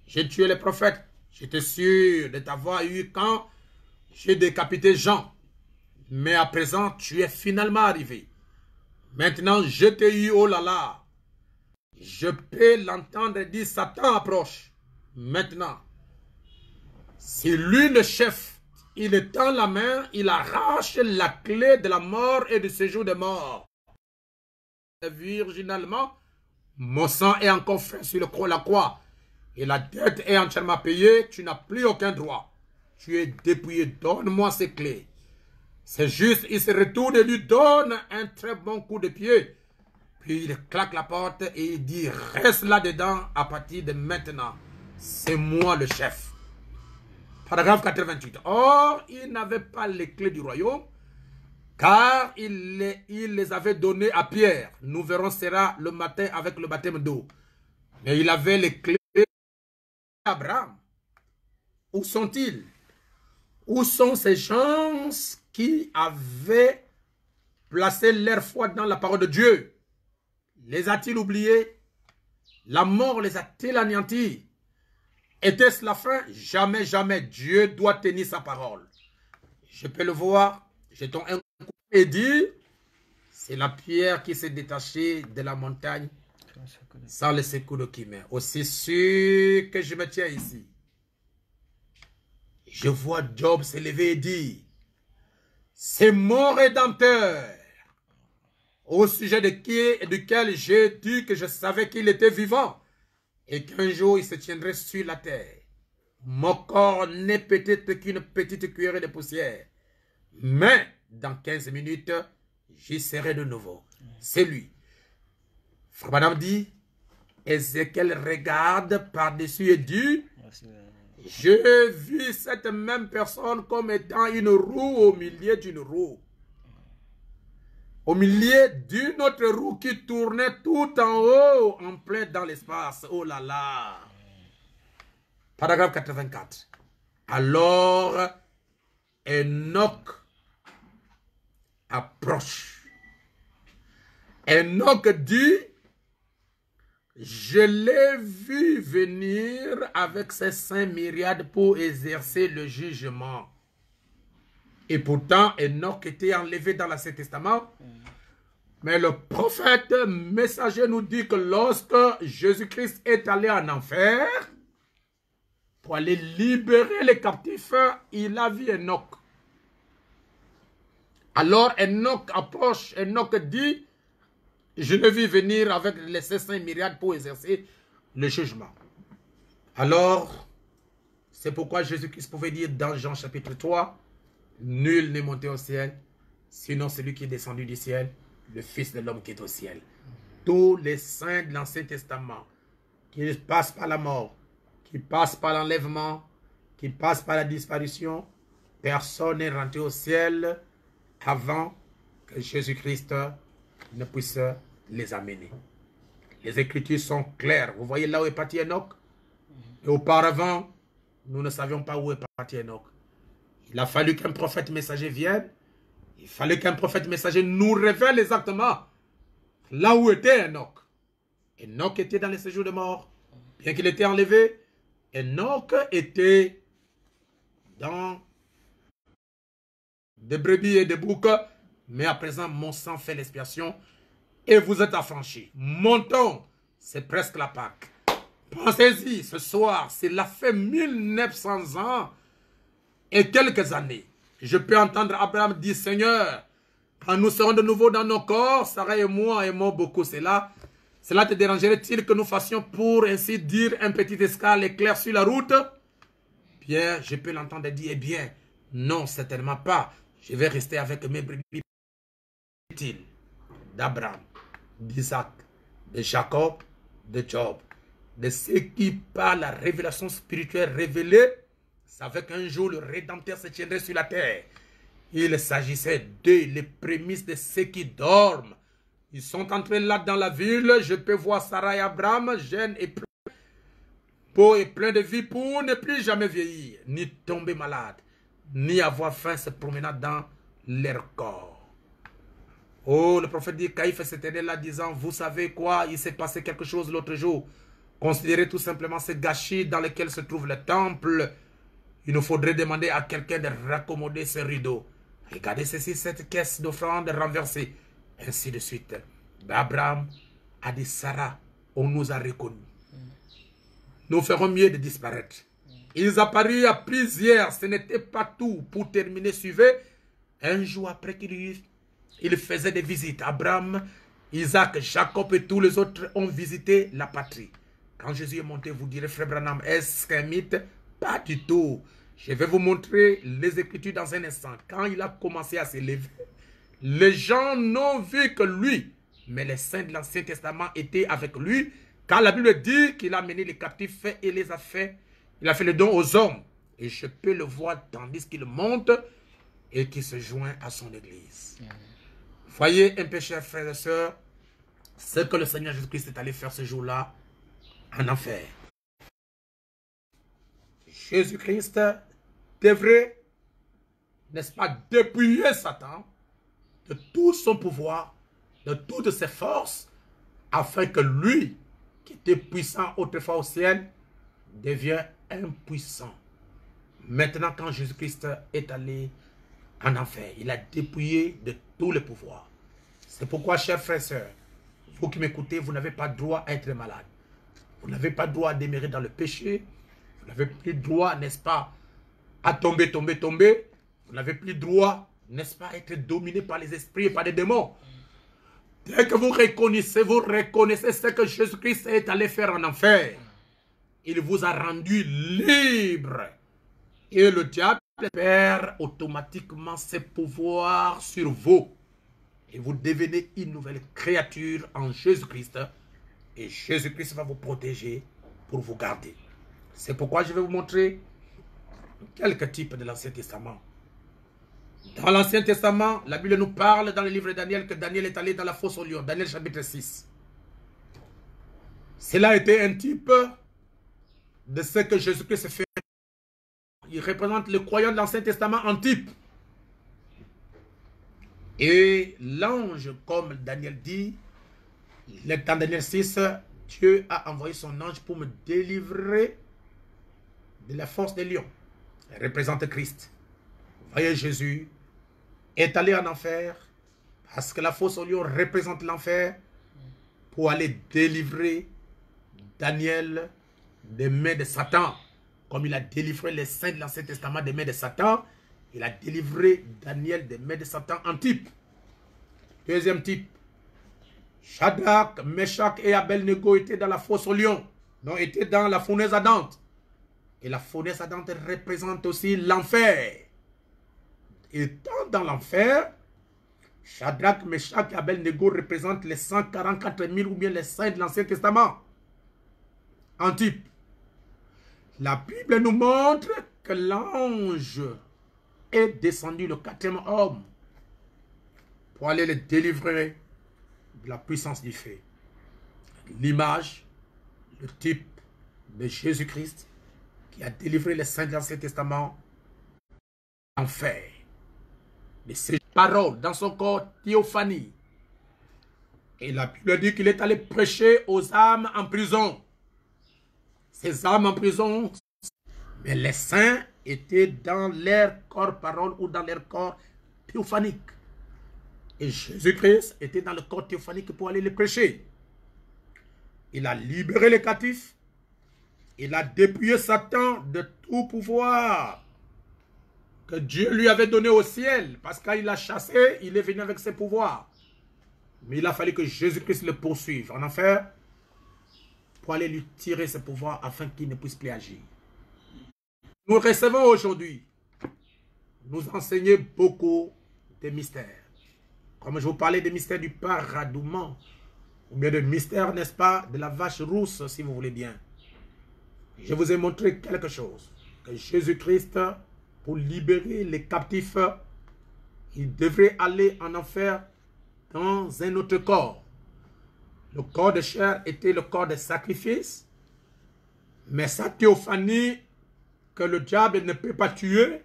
j'ai tué les prophètes. J'étais sûr de t'avoir eu quand j'ai décapité Jean. Mais à présent, tu es finalement arrivé. Maintenant, je t'ai eu, oh là là. Je peux l'entendre dire, Satan approche. Maintenant, si lui le chef, il tend la main, il arrache la clé de la mort et du séjour des morts. Virginalement, mon sang est encore fait sur la croix. Et la dette est entièrement payée, tu n'as plus aucun droit. Tu es dépouillé, donne-moi ces clés. C'est juste, il se retourne et lui donne un très bon coup de pied. Puis il claque la porte et il dit, reste là-dedans à partir de maintenant. C'est moi le chef. Paragraphe 88. Or, il n'avait pas les clés du royaume, car il les avait données à Pierre. Nous verrons cela le matin avec le baptême d'eau. Mais il avait les clés d'Abraham. Où sont-ils? Où sont ces gens qui avaient placé leur foi dans la parole de Dieu? Les a-t-il oubliés? La mort les a-t-il anéantis? Était-ce la fin? Jamais, jamais. Dieu doit tenir sa parole. Je peux le voir. Jetons un coup et dire, c'est la pierre qui s'est détachée de la montagne sans le secours de qui met. Aussi sûr que je me tiens ici, je vois Job s'élever et dire, c'est mon rédempteur, au sujet de qui et duquel j'ai dit que je savais qu'il était vivant et qu'un jour il se tiendrait sur la terre. Mon corps n'est peut-être qu'une petite cuillerée de poussière, mais dans 15 minutes, j'y serai de nouveau. C'est lui. Frère Madame dit, Ézéchiel regarde par-dessus et dit, je vis cette même personne comme étant une roue au milieu d'une roue. Au milieu d'une autre roue qui tournait tout en haut, en plein dans l'espace. Oh là là. Paragraphe 84. Alors, Enoch approche. Enoch dit, je l'ai vu venir avec ses 5 myriades pour exercer le jugement. Et pourtant, Enoch était enlevé dans l'Ancien Testament. Mais le prophète messager nous dit que lorsque Jésus-Christ est allé en enfer, pour aller libérer les captifs, il a vu Enoch. Alors Enoch approche, Enoch dit, je l'ai vu venir avec les 5 myriades pour exercer le jugement. Alors, c'est pourquoi Jésus-Christ pouvait dire dans Jean chapitre 3, nul n'est monté au ciel, sinon celui qui est descendu du ciel, le Fils de l'homme qui est au ciel. Tous les saints de l'Ancien Testament, qui passent par la mort, qui passent par l'enlèvement, qui passent par la disparition, personne n'est rentré au ciel avant que Jésus-Christ ne puisse les amener. Les Écritures sont claires. Vous voyez là où est parti Enoch? Et auparavant, nous ne savions pas où est parti Enoch. Il a fallu qu'un prophète messager vienne. Il fallait qu'un prophète messager nous révèle exactement là où était Enoch. Enoch était dans les séjours de mort. Bien qu'il était enlevé, Enoch était dans des brebis et des boucs. Mais à présent, mon sang fait l'expiation et vous êtes affranchis. Montons, c'est presque la Pâque. Pensez-y, ce soir, cela fait 1900 ans et quelques années. Je peux entendre Abraham dire, Seigneur, quand nous serons de nouveau dans nos corps, Sarah et moi aimons beaucoup cela. Cela te dérangerait-il que nous fassions, pour ainsi dire, un petit escale éclair sur la route? Pierre, je peux l'entendre dire, eh bien, non, certainement pas. Je vais rester avec mes brebis d'Abraham, d'Isaac, de Jacob, de Job, de ceux qui, par la révélation spirituelle révélée, savaient qu'un jour le Rédempteur se tiendrait sur la terre. Il s'agissait les prémices de ceux qui dorment. Ils sont entrés là dans la ville. Je peux voir Sarah et Abraham, jeunes et beaux et pleins de vie, pour ne plus jamais vieillir, ni tomber malade, ni avoir faim se promenant dans leur corps. Oh, le prophète dit, Caïphe s'était là disant, vous savez quoi, il s'est passé quelque chose l'autre jour. considérez tout simplement ce gâchis dans lequel se trouve le temple. Il nous faudrait demander à quelqu'un de raccommoder ce rideau. Regardez ceci, cette caisse d'offrande renversée. Ainsi de suite. Abraham a dit, Sarah, on nous a reconnus. Nous ferons mieux de disparaître. Ils apparurent à plusieurs. Ce n'était pas tout. Pour terminer, suivez. Un jour après qu'il faisait des visites, Abraham, Isaac, Jacob et tous les autres ont visité la patrie. Quand Jésus est monté, vous direz, frère Branham, est-ce qu'un mythe? Pas du tout. Je vais vous montrer les Écritures dans un instant. Quand il a commencé à s'élever, les gens n'ont vu que lui. Mais les saints de l'Ancien Testament étaient avec lui. Car la Bible dit qu'il a mené les captifs et les a fait. Il a fait le don aux hommes. Et je peux le voir tandis qu'il monte et qu'il se joint à son église. Voyez un peu, chers frères et sœurs, ce que le Seigneur Jésus-Christ est allé faire ce jour-là en enfer. Jésus-Christ devrait, n'est-ce pas, dépouiller Satan de tout son pouvoir, de toutes ses forces, afin que lui, qui était puissant autrefois au ciel, devienne impuissant. Maintenant, quand Jésus-Christ est allé en enfer, il a dépouillé de tous les pouvoirs. C'est pourquoi, chers frères et sœurs, vous qui m'écoutez, vous n'avez pas droit à être malade. Vous n'avez pas droit à demeurer dans le péché. Vous n'avez plus droit, n'est-ce pas, à tomber. Vous n'avez plus droit, n'est-ce pas, à être dominé par les esprits et par les démons. Dès que vous reconnaissez ce que Jésus-Christ est allé faire en enfer. Il vous a rendu libre. Et le diable perd automatiquement ses pouvoirs sur vous. Et vous devenez une nouvelle créature en Jésus-Christ. Et Jésus-Christ va vous protéger pour vous garder. C'est pourquoi je vais vous montrer quelques types de l'Ancien Testament. Dans l'Ancien Testament, la Bible nous parle dans le livre de Daniel que Daniel est allé dans la fosse au lion. Daniel chapitre 6. Cela a été un type de ce que Jésus-Christ fait. Il représente le croyant de l'Ancien Testament en type. Et l'ange, comme Daniel dit, dans Daniel 6, Dieu a envoyé son ange pour me délivrer de la force des lions. Il représente Christ. Voyez, Jésus est allé en enfer parce que la fosse aux lions représente l'enfer pour aller délivrer Daniel des mains de Satan. Comme il a délivré les saints de l'Ancien Testament des mains de Satan, il a délivré Daniel des mains de Satan en type. Deuxième type. Shadrach, Meshach et Abednego étaient dans la fosse aux lions. Non, étaient dans la fournaise ardente. Et la fournaise ardente représente aussi l'enfer. Étant dans l'enfer, Shadrach, Meshach et Abednego représentent les 144 000 ou bien les saints de l'Ancien Testament. En type. La Bible nous montre que l'ange est descendu, le quatrième homme, pour aller les délivrer de la puissance du feu. L'image, le type de Jésus-Christ qui a délivré les saints de l'Ancien Testament en enfer. De ses paroles dans son corps théophanie. Et la Bible dit qu'il est allé prêcher aux âmes en prison. Ces âmes en prison, mais les saints étaient dans leur corps parole ou dans leur corps théophanique. Et Jésus-Christ était dans le corps théophanique pour aller les prêcher. Il a libéré les captifs. Il a dépouillé Satan de tout pouvoir que Dieu lui avait donné au ciel. Parce qu'il l'a chassé, il est venu avec ses pouvoirs. Mais il a fallu que Jésus-Christ le poursuive en enfer pour aller lui tirer ses pouvoirs afin qu'il ne puisse plus agir. Nous recevons aujourd'hui, nous enseigner beaucoup de mystères. Comme je vous parlais des mystères du paradouement, ou bien des mystères, n'est-ce pas, de la vache rousse, si vous voulez bien. Je vous ai montré quelque chose. Que Jésus-Christ, pour libérer les captifs, il devrait aller en enfer dans un autre corps. Le corps de chair était le corps de sacrifice, mais sa théophanie que le diable ne peut pas tuer,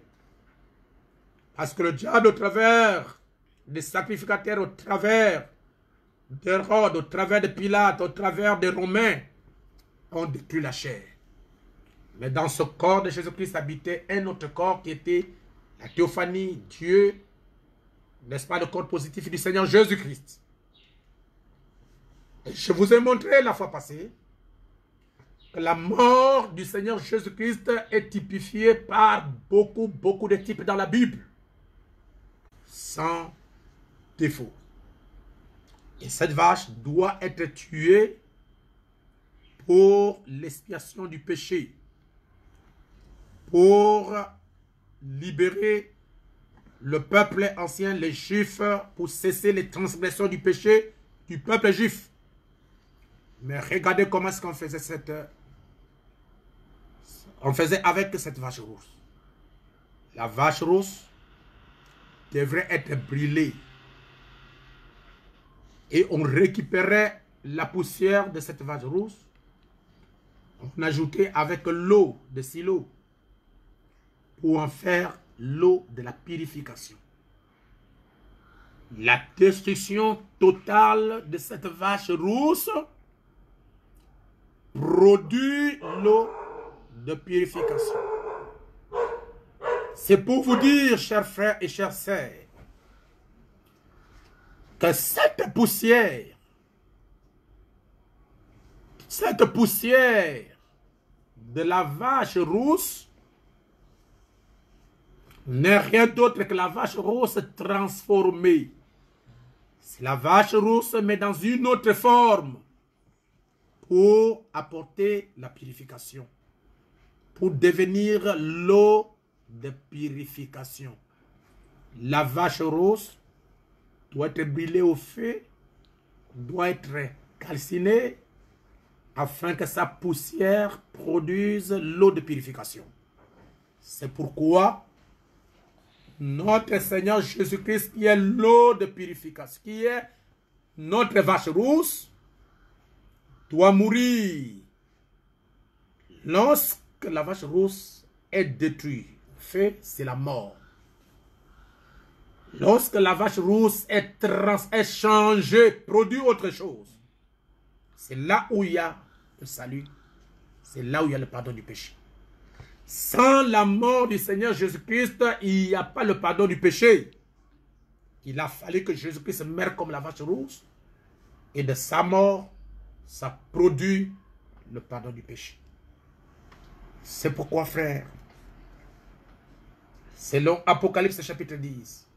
parce que le diable, au travers des sacrificateurs, au travers d'Hérode, au travers de Pilate, au travers des Romains, ont détruit la chair. Mais dans ce corps de Jésus-Christ habitait un autre corps qui était la théophanie, Dieu, n'est-ce pas, le corps positif du Seigneur Jésus-Christ. Je vous ai montré la fois passée que la mort du Seigneur Jésus-Christ est typifiée par beaucoup de types dans la Bible, sans défaut. Et cette vache doit être tuée pour l'expiation du péché, pour libérer le peuple ancien, les Juifs, pour cesser les transgressions du péché du peuple juif. Mais regardez comment est-ce qu'on faisait on faisait avec cette vache rousse. La vache rousse devrait être brûlée. Et on récupérait la poussière de cette vache rousse. On ajoutait avec l'eau de Silo pour en faire l'eau de la purification. La destruction totale de cette vache rousse produit l'eau de purification. C'est pour vous dire, chers frères et chères sœurs, que cette poussière de la vache rousse n'est rien d'autre que la vache rousse transformée. C'est la vache rousse, mais dans une autre forme, pour apporter la purification, pour devenir l'eau de purification. La vache rousse doit être brûlée au feu, doit être calcinée, afin que sa poussière produise l'eau de purification. C'est pourquoi notre Seigneur Jésus-Christ, qui est l'eau de purification, qui est notre vache rousse, doit mourir. Lorsque la vache rousse est détruite, fait, c'est la mort. Lorsque la vache rousse est changée, produit autre chose, c'est là où il y a le salut, c'est là où il y a le pardon du péché. Sans la mort du Seigneur Jésus-Christ, il n'y a pas le pardon du péché. Il a fallu que Jésus-Christ meure comme la vache rousse, et de sa mort, ça produit le pardon du péché. C'est pourquoi, frère, selon Apocalypse chapitre 10,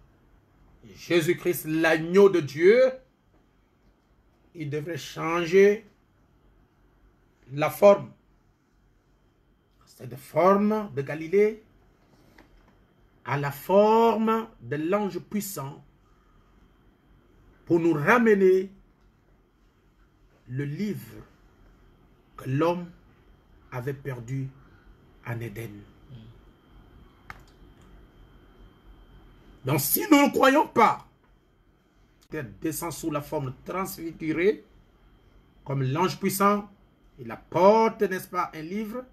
Jésus-Christ, l'agneau de Dieu, il devrait changer la forme. Cette forme de Galilée à la forme de l'ange puissant pour nous ramener le livre que l'homme avait perdu en Éden. Donc si nous ne croyons pas, il descend sous la forme transfigurée, comme l'ange puissant, il apporte, n'est-ce pas, un livre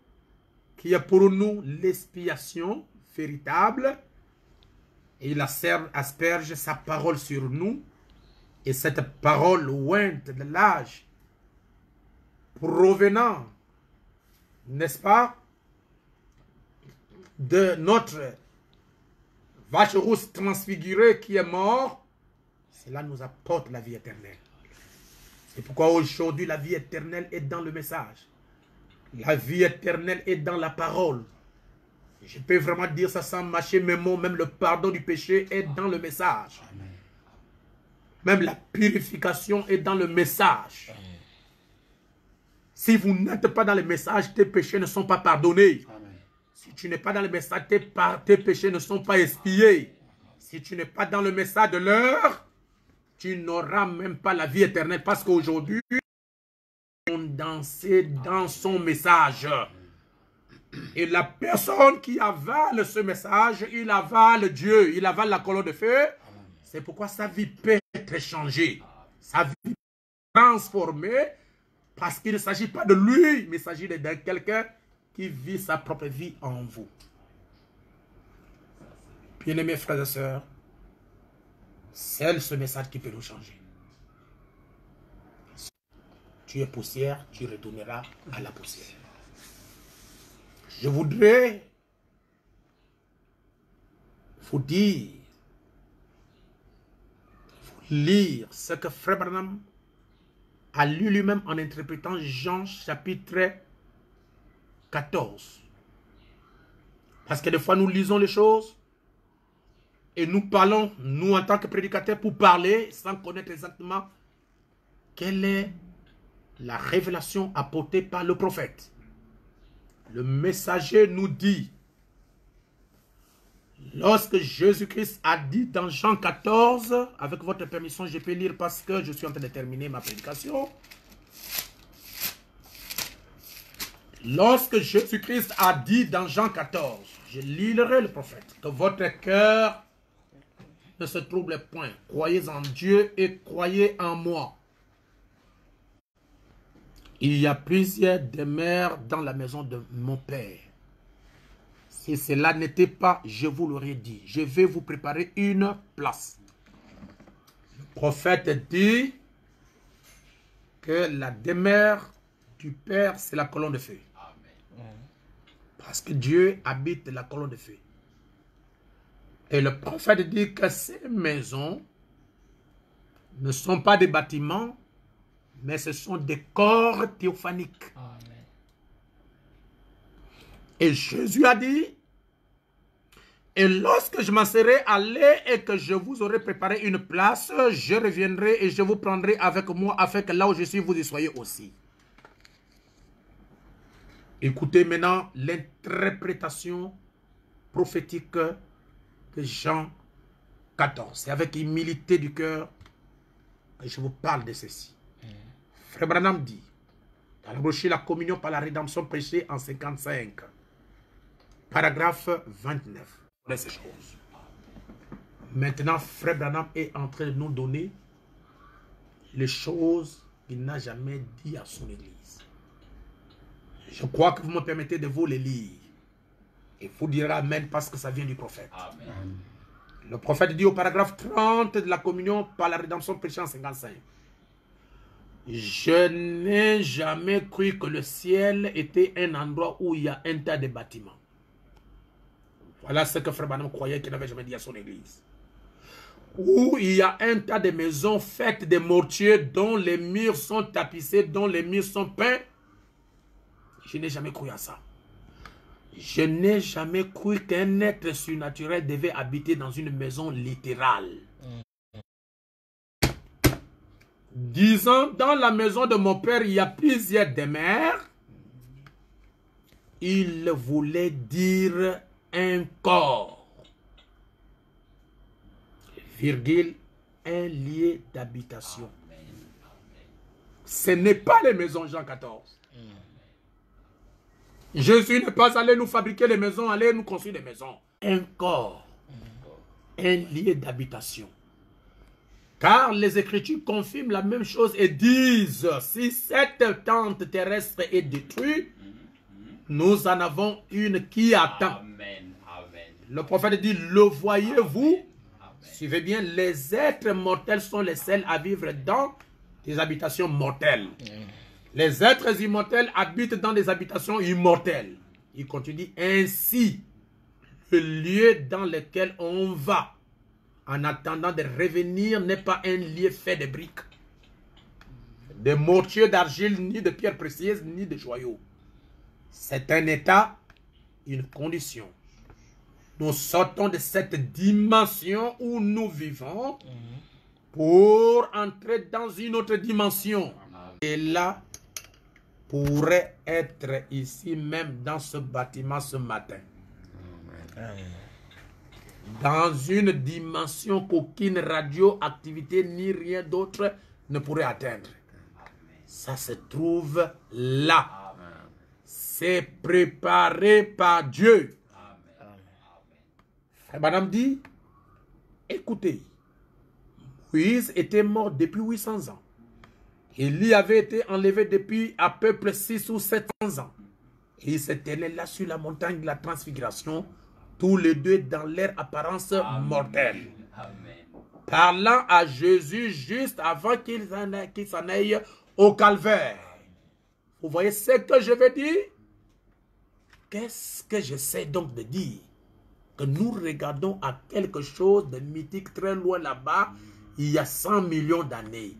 qui est pour nous l'expiation véritable, et il asperge sa parole sur nous, et cette parole ointe de l'âge, provenant, n'est-ce pas, de notre vache rousse transfigurée qui est mort, cela nous apporte la vie éternelle. C'est pourquoi aujourd'hui la vie éternelle est dans le message. La vie éternelle est dans la parole. Je peux vraiment dire ça sans mâcher mes mots. Même le pardon du péché est dans le message. Amen. Même la purification est dans le message. Amen. Si vous n'êtes pas dans le message, tes péchés ne sont pas pardonnés. Amen. Si tu n'es pas dans le message, tes péchés ne sont pas expiés. Si tu n'es pas dans le message de l'heure, tu n'auras même pas la vie éternelle. Parce qu'aujourd'hui, on dansait dans son message. Et la personne qui avale ce message, il avale Dieu, il avale la colonne de feu. C'est pourquoi sa vie peut être changée. Sa vie peut être transformée. Parce qu'il ne s'agit pas de lui, mais il s'agit de quelqu'un qui vit sa propre vie en vous. Bien-aimés frères et sœurs, c'est ce message qui peut nous changer. Tu es poussière, tu retourneras à la poussière. Je voudrais vous dire, vous lire ce que Frère Branham a lu lui-même en interprétant Jean chapitre 14. Parce que des fois nous lisons les choses et nous parlons, nous en tant que prédicateurs, pour parler sans connaître exactement quelle est la révélation apportée par le prophète. Le messager nous dit, lorsque Jésus-Christ a dit dans Jean 14, avec votre permission, je peux lire parce que je suis en train de terminer ma prédication. Lorsque Jésus-Christ a dit dans Jean 14, je lirai le prophète, que votre cœur ne se trouble point. Croyez en Dieu et croyez en moi. Il y a plusieurs demeures dans la maison de mon Père. Si cela n'était pas, je vous l'aurais dit. Je vais vous préparer une place. Le prophète dit que la demeure du Père, c'est la colonne de feu. Parce que Dieu habite la colonne de feu. Et le prophète dit que ces maisons ne sont pas des bâtiments, mais ce sont des corps théophaniques. Amen. Et Jésus a dit, et lorsque je m'en serai allé et que je vous aurai préparé une place, je reviendrai et je vous prendrai avec moi afin que là où je suis, vous y soyez aussi. Écoutez maintenant l'interprétation prophétique de Jean 14. C'est avec humilité du cœur que je vous parle de ceci. Frère Branham dit, dans la brochure La communion par la rédemption prêchée en 55, paragraphe 29, ces choses. Maintenant, Frère Branham est en train de nous donner les choses qu'il n'a jamais dit à son église. Je crois que vous me permettez de vous les lire. Et vous direz Amen parce que ça vient du prophète. Amen. Le prophète dit au paragraphe 30 de la communion par la rédemption prêchée en 55. Je n'ai jamais cru que le ciel était un endroit où il y a un tas de bâtiments. Voilà ce que Frère Branham croyait qu'il n'avait jamais dit à son église. Où il y a un tas de maisons faites de mortiers dont les murs sont tapissés, dont les murs sont peints. Je n'ai jamais cru à ça. Je n'ai jamais cru qu'un être surnaturel devait habiter dans une maison littérale. Disant, dans la maison de mon père, il y a plusieurs demeures. Il voulait dire un corps, virgule, un lieu d'habitation. Ce n'est pas les maisons Jean 14. Jésus n'est pas allé nous fabriquer les maisons, aller nous construire des maisons. Un corps, un lieu d'habitation. Car les Écritures confirment la même chose et disent, si cette tente terrestre est détruite, nous en avons une qui attend. Amen. Amen. Le prophète dit, le voyez-vous? Suivez bien, les êtres mortels sont les seuls à vivre dans des habitations mortelles. Les êtres immortels habitent dans des habitations immortelles. Il continue ainsi, le lieu dans lequel on va en attendant de revenir n'est pas un lieu fait de briques, de mortiers d'argile, ni de pierres précieuses, ni de joyaux. C'est un état, une condition. Nous sortons de cette dimension où nous vivons pour entrer dans une autre dimension. Et là, pourrait être ici même dans ce bâtiment ce matin. Dans une dimension qu'aucune radioactivité ni rien d'autre ne pourrait atteindre. Ça se trouve là. C'est préparé par Dieu. Frère Branham dit, écoutez, Moïse était mort depuis 800 ans. Élie avait été enlevé depuis à peu près 600 ou 700 ans. Et ils se tenaient là sur la montagne de la transfiguration, tous les deux dans leur apparence mortelle. Amen. Parlant à Jésus juste avant qu'il s'en aille au calvaire. Vous voyez ce que je veux dire? Qu'est-ce que j'essaie donc de dire? Que nous regardons à quelque chose de mythique très loin là-bas, il y a 100 millions d'années.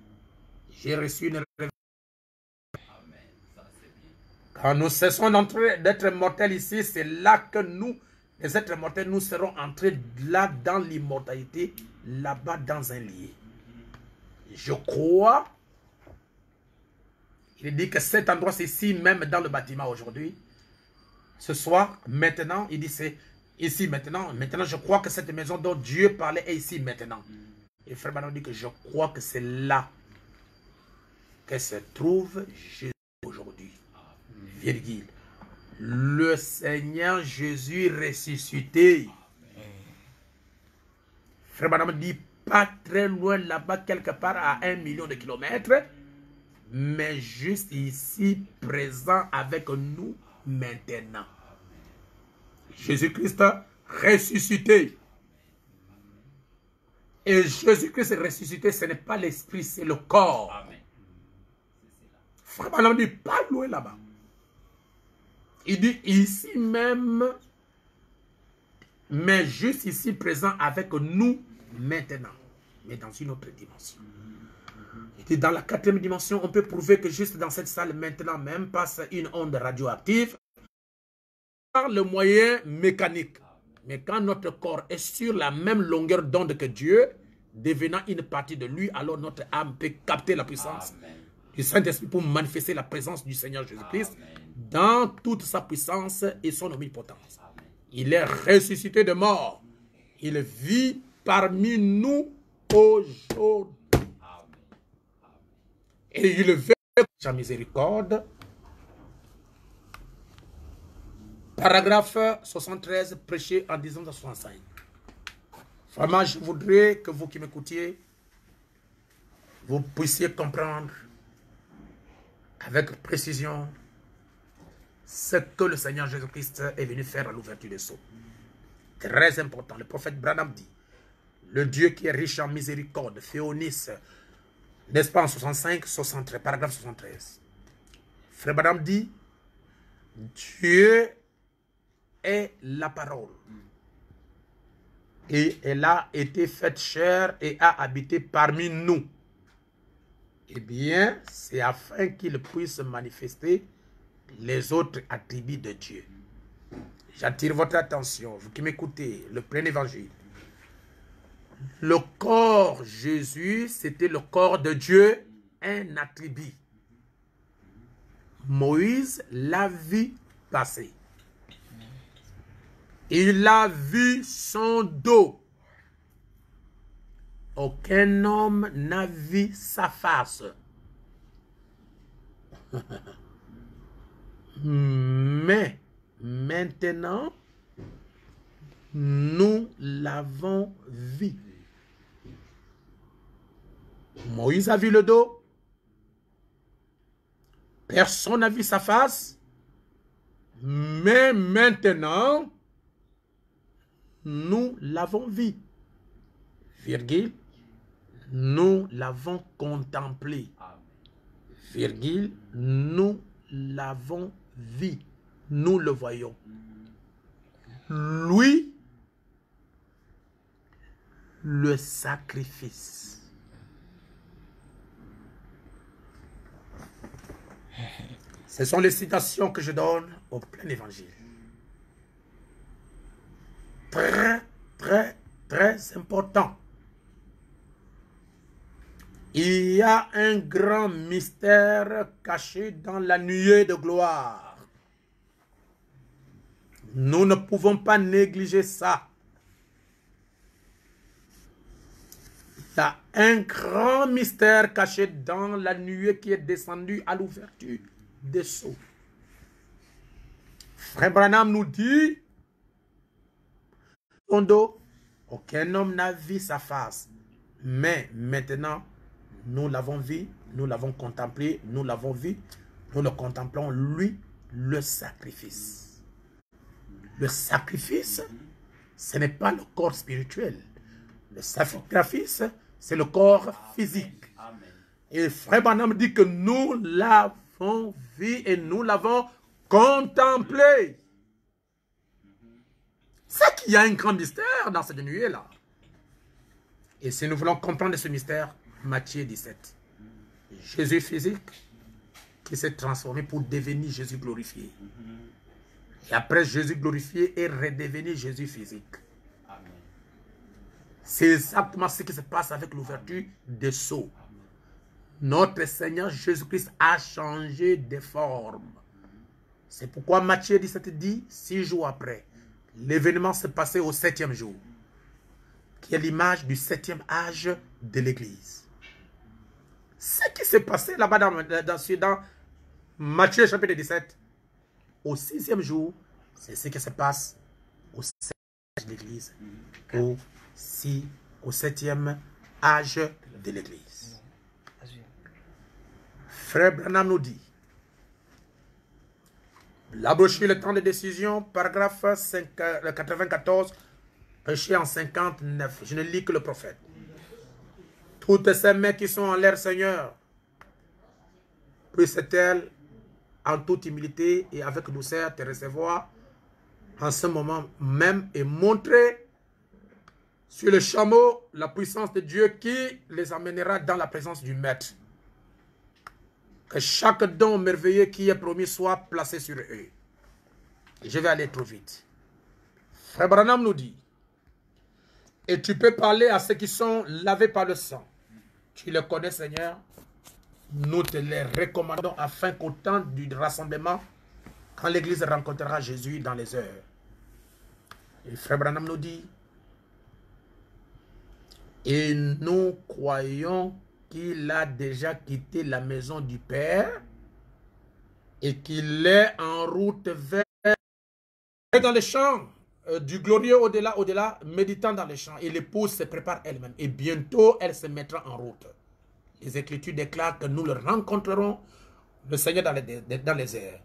J'ai reçu une révélation. Quand nous cessons d'être mortels ici, c'est là que nous, les êtres mortels, nous serons entrés là dans l'immortalité, là-bas dans un lit. Je crois, il dit que cet endroit, c'est ici même dans le bâtiment aujourd'hui. Ce soir, maintenant, il dit c'est ici maintenant. Maintenant, je crois que cette maison dont Dieu parlait est ici maintenant. Et frère Branham dit que je crois que c'est là que se trouve Jésus aujourd'hui. Virgule. Le Seigneur Jésus ressuscité. Frère Branham dit pas très loin là-bas, quelque part à 1 million de kilomètres, mais juste ici, présent avec nous maintenant. Jésus-Christ ressuscité. Et Jésus-Christ ressuscité, ce n'est pas l'esprit, c'est le corps. Amen. Frère Branham dit pas loin là-bas. Il dit ici même, mais juste ici présent avec nous maintenant, mais dans une autre dimension. Il dit dans la 4e dimension, on peut prouver que juste dans cette salle maintenant même passe une onde radioactive par le moyen mécanique. Mais quand notre corps est sur la même longueur d'onde que Dieu, devenant une partie de lui, alors notre âme peut capter la puissance du Saint-Esprit pour manifester la présence du Seigneur Jésus-Christ dans toute sa puissance et son omnipotence. Il est ressuscité de mort. Il vit parmi nous aujourd'hui. Et il veut sa miséricorde. Paragraphe 73, prêché en 1965. Vraiment, je voudrais que vous qui m'écoutiez, vous puissiez comprendre avec précision ce que le Seigneur Jésus-Christ est venu faire à l'ouverture des sceaux. Très important. Le prophète Branham dit, le Dieu qui est riche en miséricorde, Théonis, n'est-ce pas en 65, 73, paragraphe 73. Frère Branham dit, Dieu est la parole. Et elle a été faite chair et a habité parmi nous. Eh bien, c'est afin qu'il puisse manifester les autres attributs de Dieu. J'attire votre attention, vous qui m'écoutez, le plein évangile. Le corps Jésus, c'était le corps de Dieu, un attribut. Moïse l'a vu passer. Il a vu son dos. Aucun homme n'a vu sa face. Mais maintenant, nous l'avons vu. Moïse a vu le dos. Personne n'a vu sa face. Mais maintenant, nous l'avons vu. Virgule. Nous l'avons contemplé. Virgule. Nous l'avons vu. Nous le voyons. Lui, le sacrifice. Ce sont les citations que je donne au plein évangile. Très, très, très important. Il y a un grand mystère caché dans la nuée de gloire. Nous ne pouvons pas négliger ça. Il y a un grand mystère caché dans la nuée qui est descendue à l'ouverture des sceaux. Frère Branham nous dit, aucun homme n'a vu sa face. Mais maintenant, nous l'avons vu, nous l'avons contemplé, nous l'avons vu, nous le contemplons, lui, le sacrifice. Le sacrifice, ce n'est pas le corps spirituel. Le sacrifice, c'est le corps physique. Et Frère Branham dit que nous l'avons vu et nous l'avons contemplé. C'est qu'il y a un grand mystère dans cette nuée-là. Et si nous voulons comprendre ce mystère, Matthieu 17. Jésus physique qui s'est transformé pour devenir Jésus glorifié. Et après Jésus glorifié est redevenu Jésus physique. C'est exactement ce qui se passe avec l'ouverture des sceaux. Notre Seigneur Jésus-Christ a changé de forme. C'est pourquoi Matthieu 17 dit, 6 jours après, l'événement s'est passé au 7e jour, qui est l'image du 7e âge de l'Église. Ce qui s'est passé là-bas dans Matthieu chapitre 17, au 6e jour, c'est ce qui se passe au 7e âge de l'Église, au 7e âge de l'Église. Frère Branham nous dit, la brochure Le temps de décision, paragraphe 94, péché en 59. Je ne lis que le prophète. Toutes ces mains qui sont en l'air, Seigneur, puissent-elles en toute humilité et avec douceur te recevoir en ce moment même et montrer sur le chameau la puissance de Dieu qui les amènera dans la présence du Maître. Que chaque don merveilleux qui est promis soit placé sur eux. Je vais aller trop vite. Frère Branham nous dit, et tu peux parler à ceux qui sont lavés par le sang. Tu les connais, Seigneur. Nous te les recommandons afin qu'au temps du rassemblement, quand l'Église rencontrera Jésus dans les heures. Et Frère Branham nous dit, et nous croyons qu'il a déjà quitté la maison du Père et qu'il est en route vers dans les champs du glorieux au-delà, méditant dans les champs. Et l'épouse se prépare elle-même. Et bientôt, elle se mettra en route. Les Écritures déclarent que nous le rencontrerons, le Seigneur dans les airs.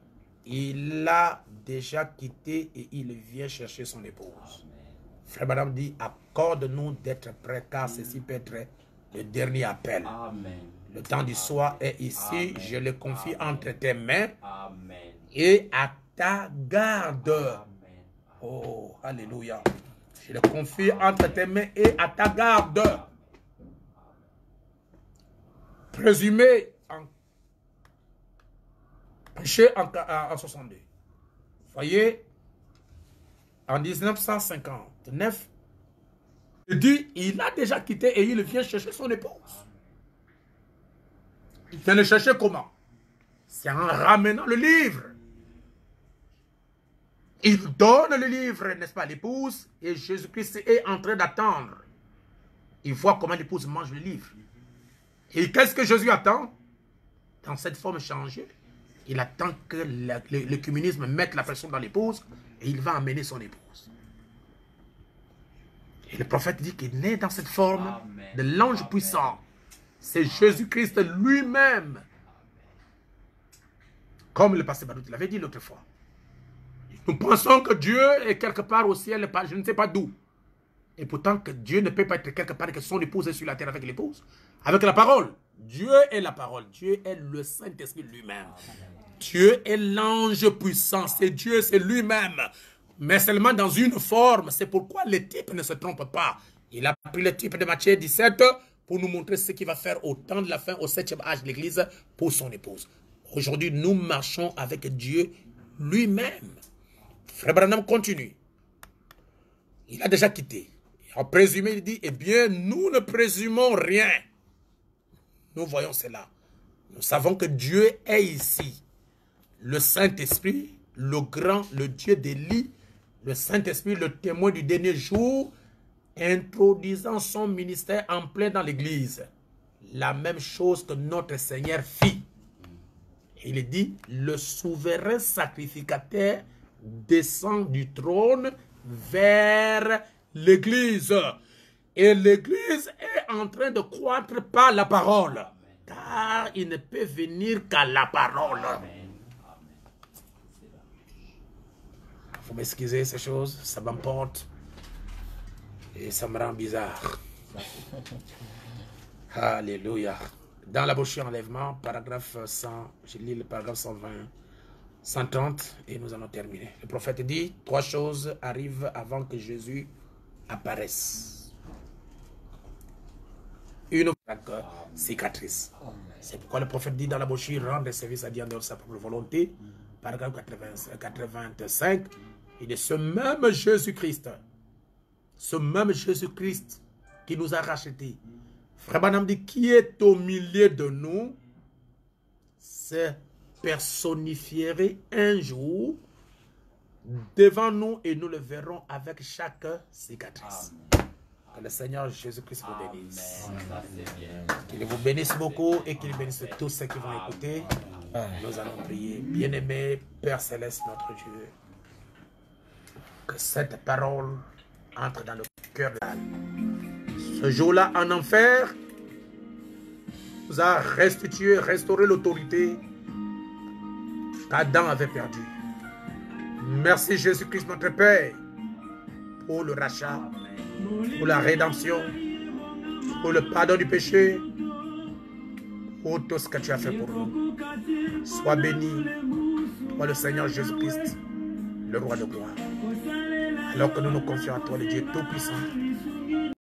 Il l'a déjà quitté et il vient chercher son épouse. Frère Branham dit, accorde-nous d'être prêts, car ceci peut être le dernier appel. Amen. Le temps du soir est ici. Amen. Je le confie entre tes mains. Amen. Et à ta garde. Amen. Oh, alléluia. Je le confie entre tes mains et à ta garde. Présumé en péché en 62. Voyez, en 1959, il dit, il a déjà quitté et il vient chercher son épouse. Il vient le chercher comment? C'est en ramenant le livre. Il donne le livre, n'est-ce pas, à l'épouse, et Jésus-Christ est en train d'attendre. Il voit comment l'épouse mange le livre. Et qu'est-ce que Jésus attend? Dans cette forme changée, il attend que le communisme mette la pression dans l'épouse et il va amener son épouse. Et le prophète dit qu'il naît dans cette forme Amen. De l'ange puissant. C'est Jésus-Christ lui-même. Comme le pasteur Badout l'avait dit l'autre fois. Nous pensons que Dieu est quelque part au ciel, je ne sais pas d'où. Et pourtant que Dieu ne peut pas être quelque part et que son épouse est sur la terre avec l'épouse. Avec la parole. Dieu est la parole. Dieu est le Saint-Esprit lui-même. Dieu est l'ange puissant. C'est Dieu, c'est lui-même. Mais seulement dans une forme. C'est pourquoi le type ne se trompe pas. Il a pris le type de Matthieu 17 pour nous montrer ce qu'il va faire au temps de la fin, au 7e âge de l'Église pour son épouse. Aujourd'hui, nous marchons avec Dieu lui-même. Frère Branham continue. Il a déjà quitté. En présumé, il dit, eh bien, nous ne présumons rien. Nous voyons cela. Nous savons que Dieu est ici. Le Saint-Esprit, le grand, le Dieu d'Élie, le Saint-Esprit, le témoin du dernier jour, introduisant son ministère en plein dans l'Église. La même chose que notre Seigneur fit. Il dit, le souverain sacrificateur descend du trône vers l'Église. Et l'Église est en train de croître par la parole. Amen. Car il ne peut venir qu'à la parole. Vous m'excusez ces choses, ça m'emporte. Et ça me rend bizarre. Alléluia. Dans la bouchée enlèvement, paragraphe 100, je lis le paragraphe 120, 130 et nous allons terminer. Le prophète dit, 3 choses arrivent avant que Jésus apparaisse. Une cicatrice. C'est pourquoi le prophète dit dans la bouchure, rendre service à Dieu en dehors de sa propre volonté. Paragraphe 85, il dit ce même Jésus-Christ qui nous a rachetés, Frère Branham dit, qui est au milieu de nous, se personnifierait un jour devant nous et nous le verrons avec chaque cicatrice. Que le Seigneur Jésus-Christ vous bénisse. Qu'il vous bénisse beaucoup et qu'il bénisse tous ceux qui vont écouter. Nous allons prier. Bien-aimé Père Céleste, notre Dieu, que cette parole entre dans le cœur de l'âme. Ce jour-là, en enfer, nous a restauré l'autorité qu'Adam avait perdue. Merci Jésus-Christ, notre Père, pour le rachat, pour la rédemption, pour le pardon du péché, pour tout ce que tu as fait pour nous. Sois béni, toi le Seigneur Jésus-Christ, le roi de gloire. Alors que nous nous confions à toi, le Dieu Tout-Puissant,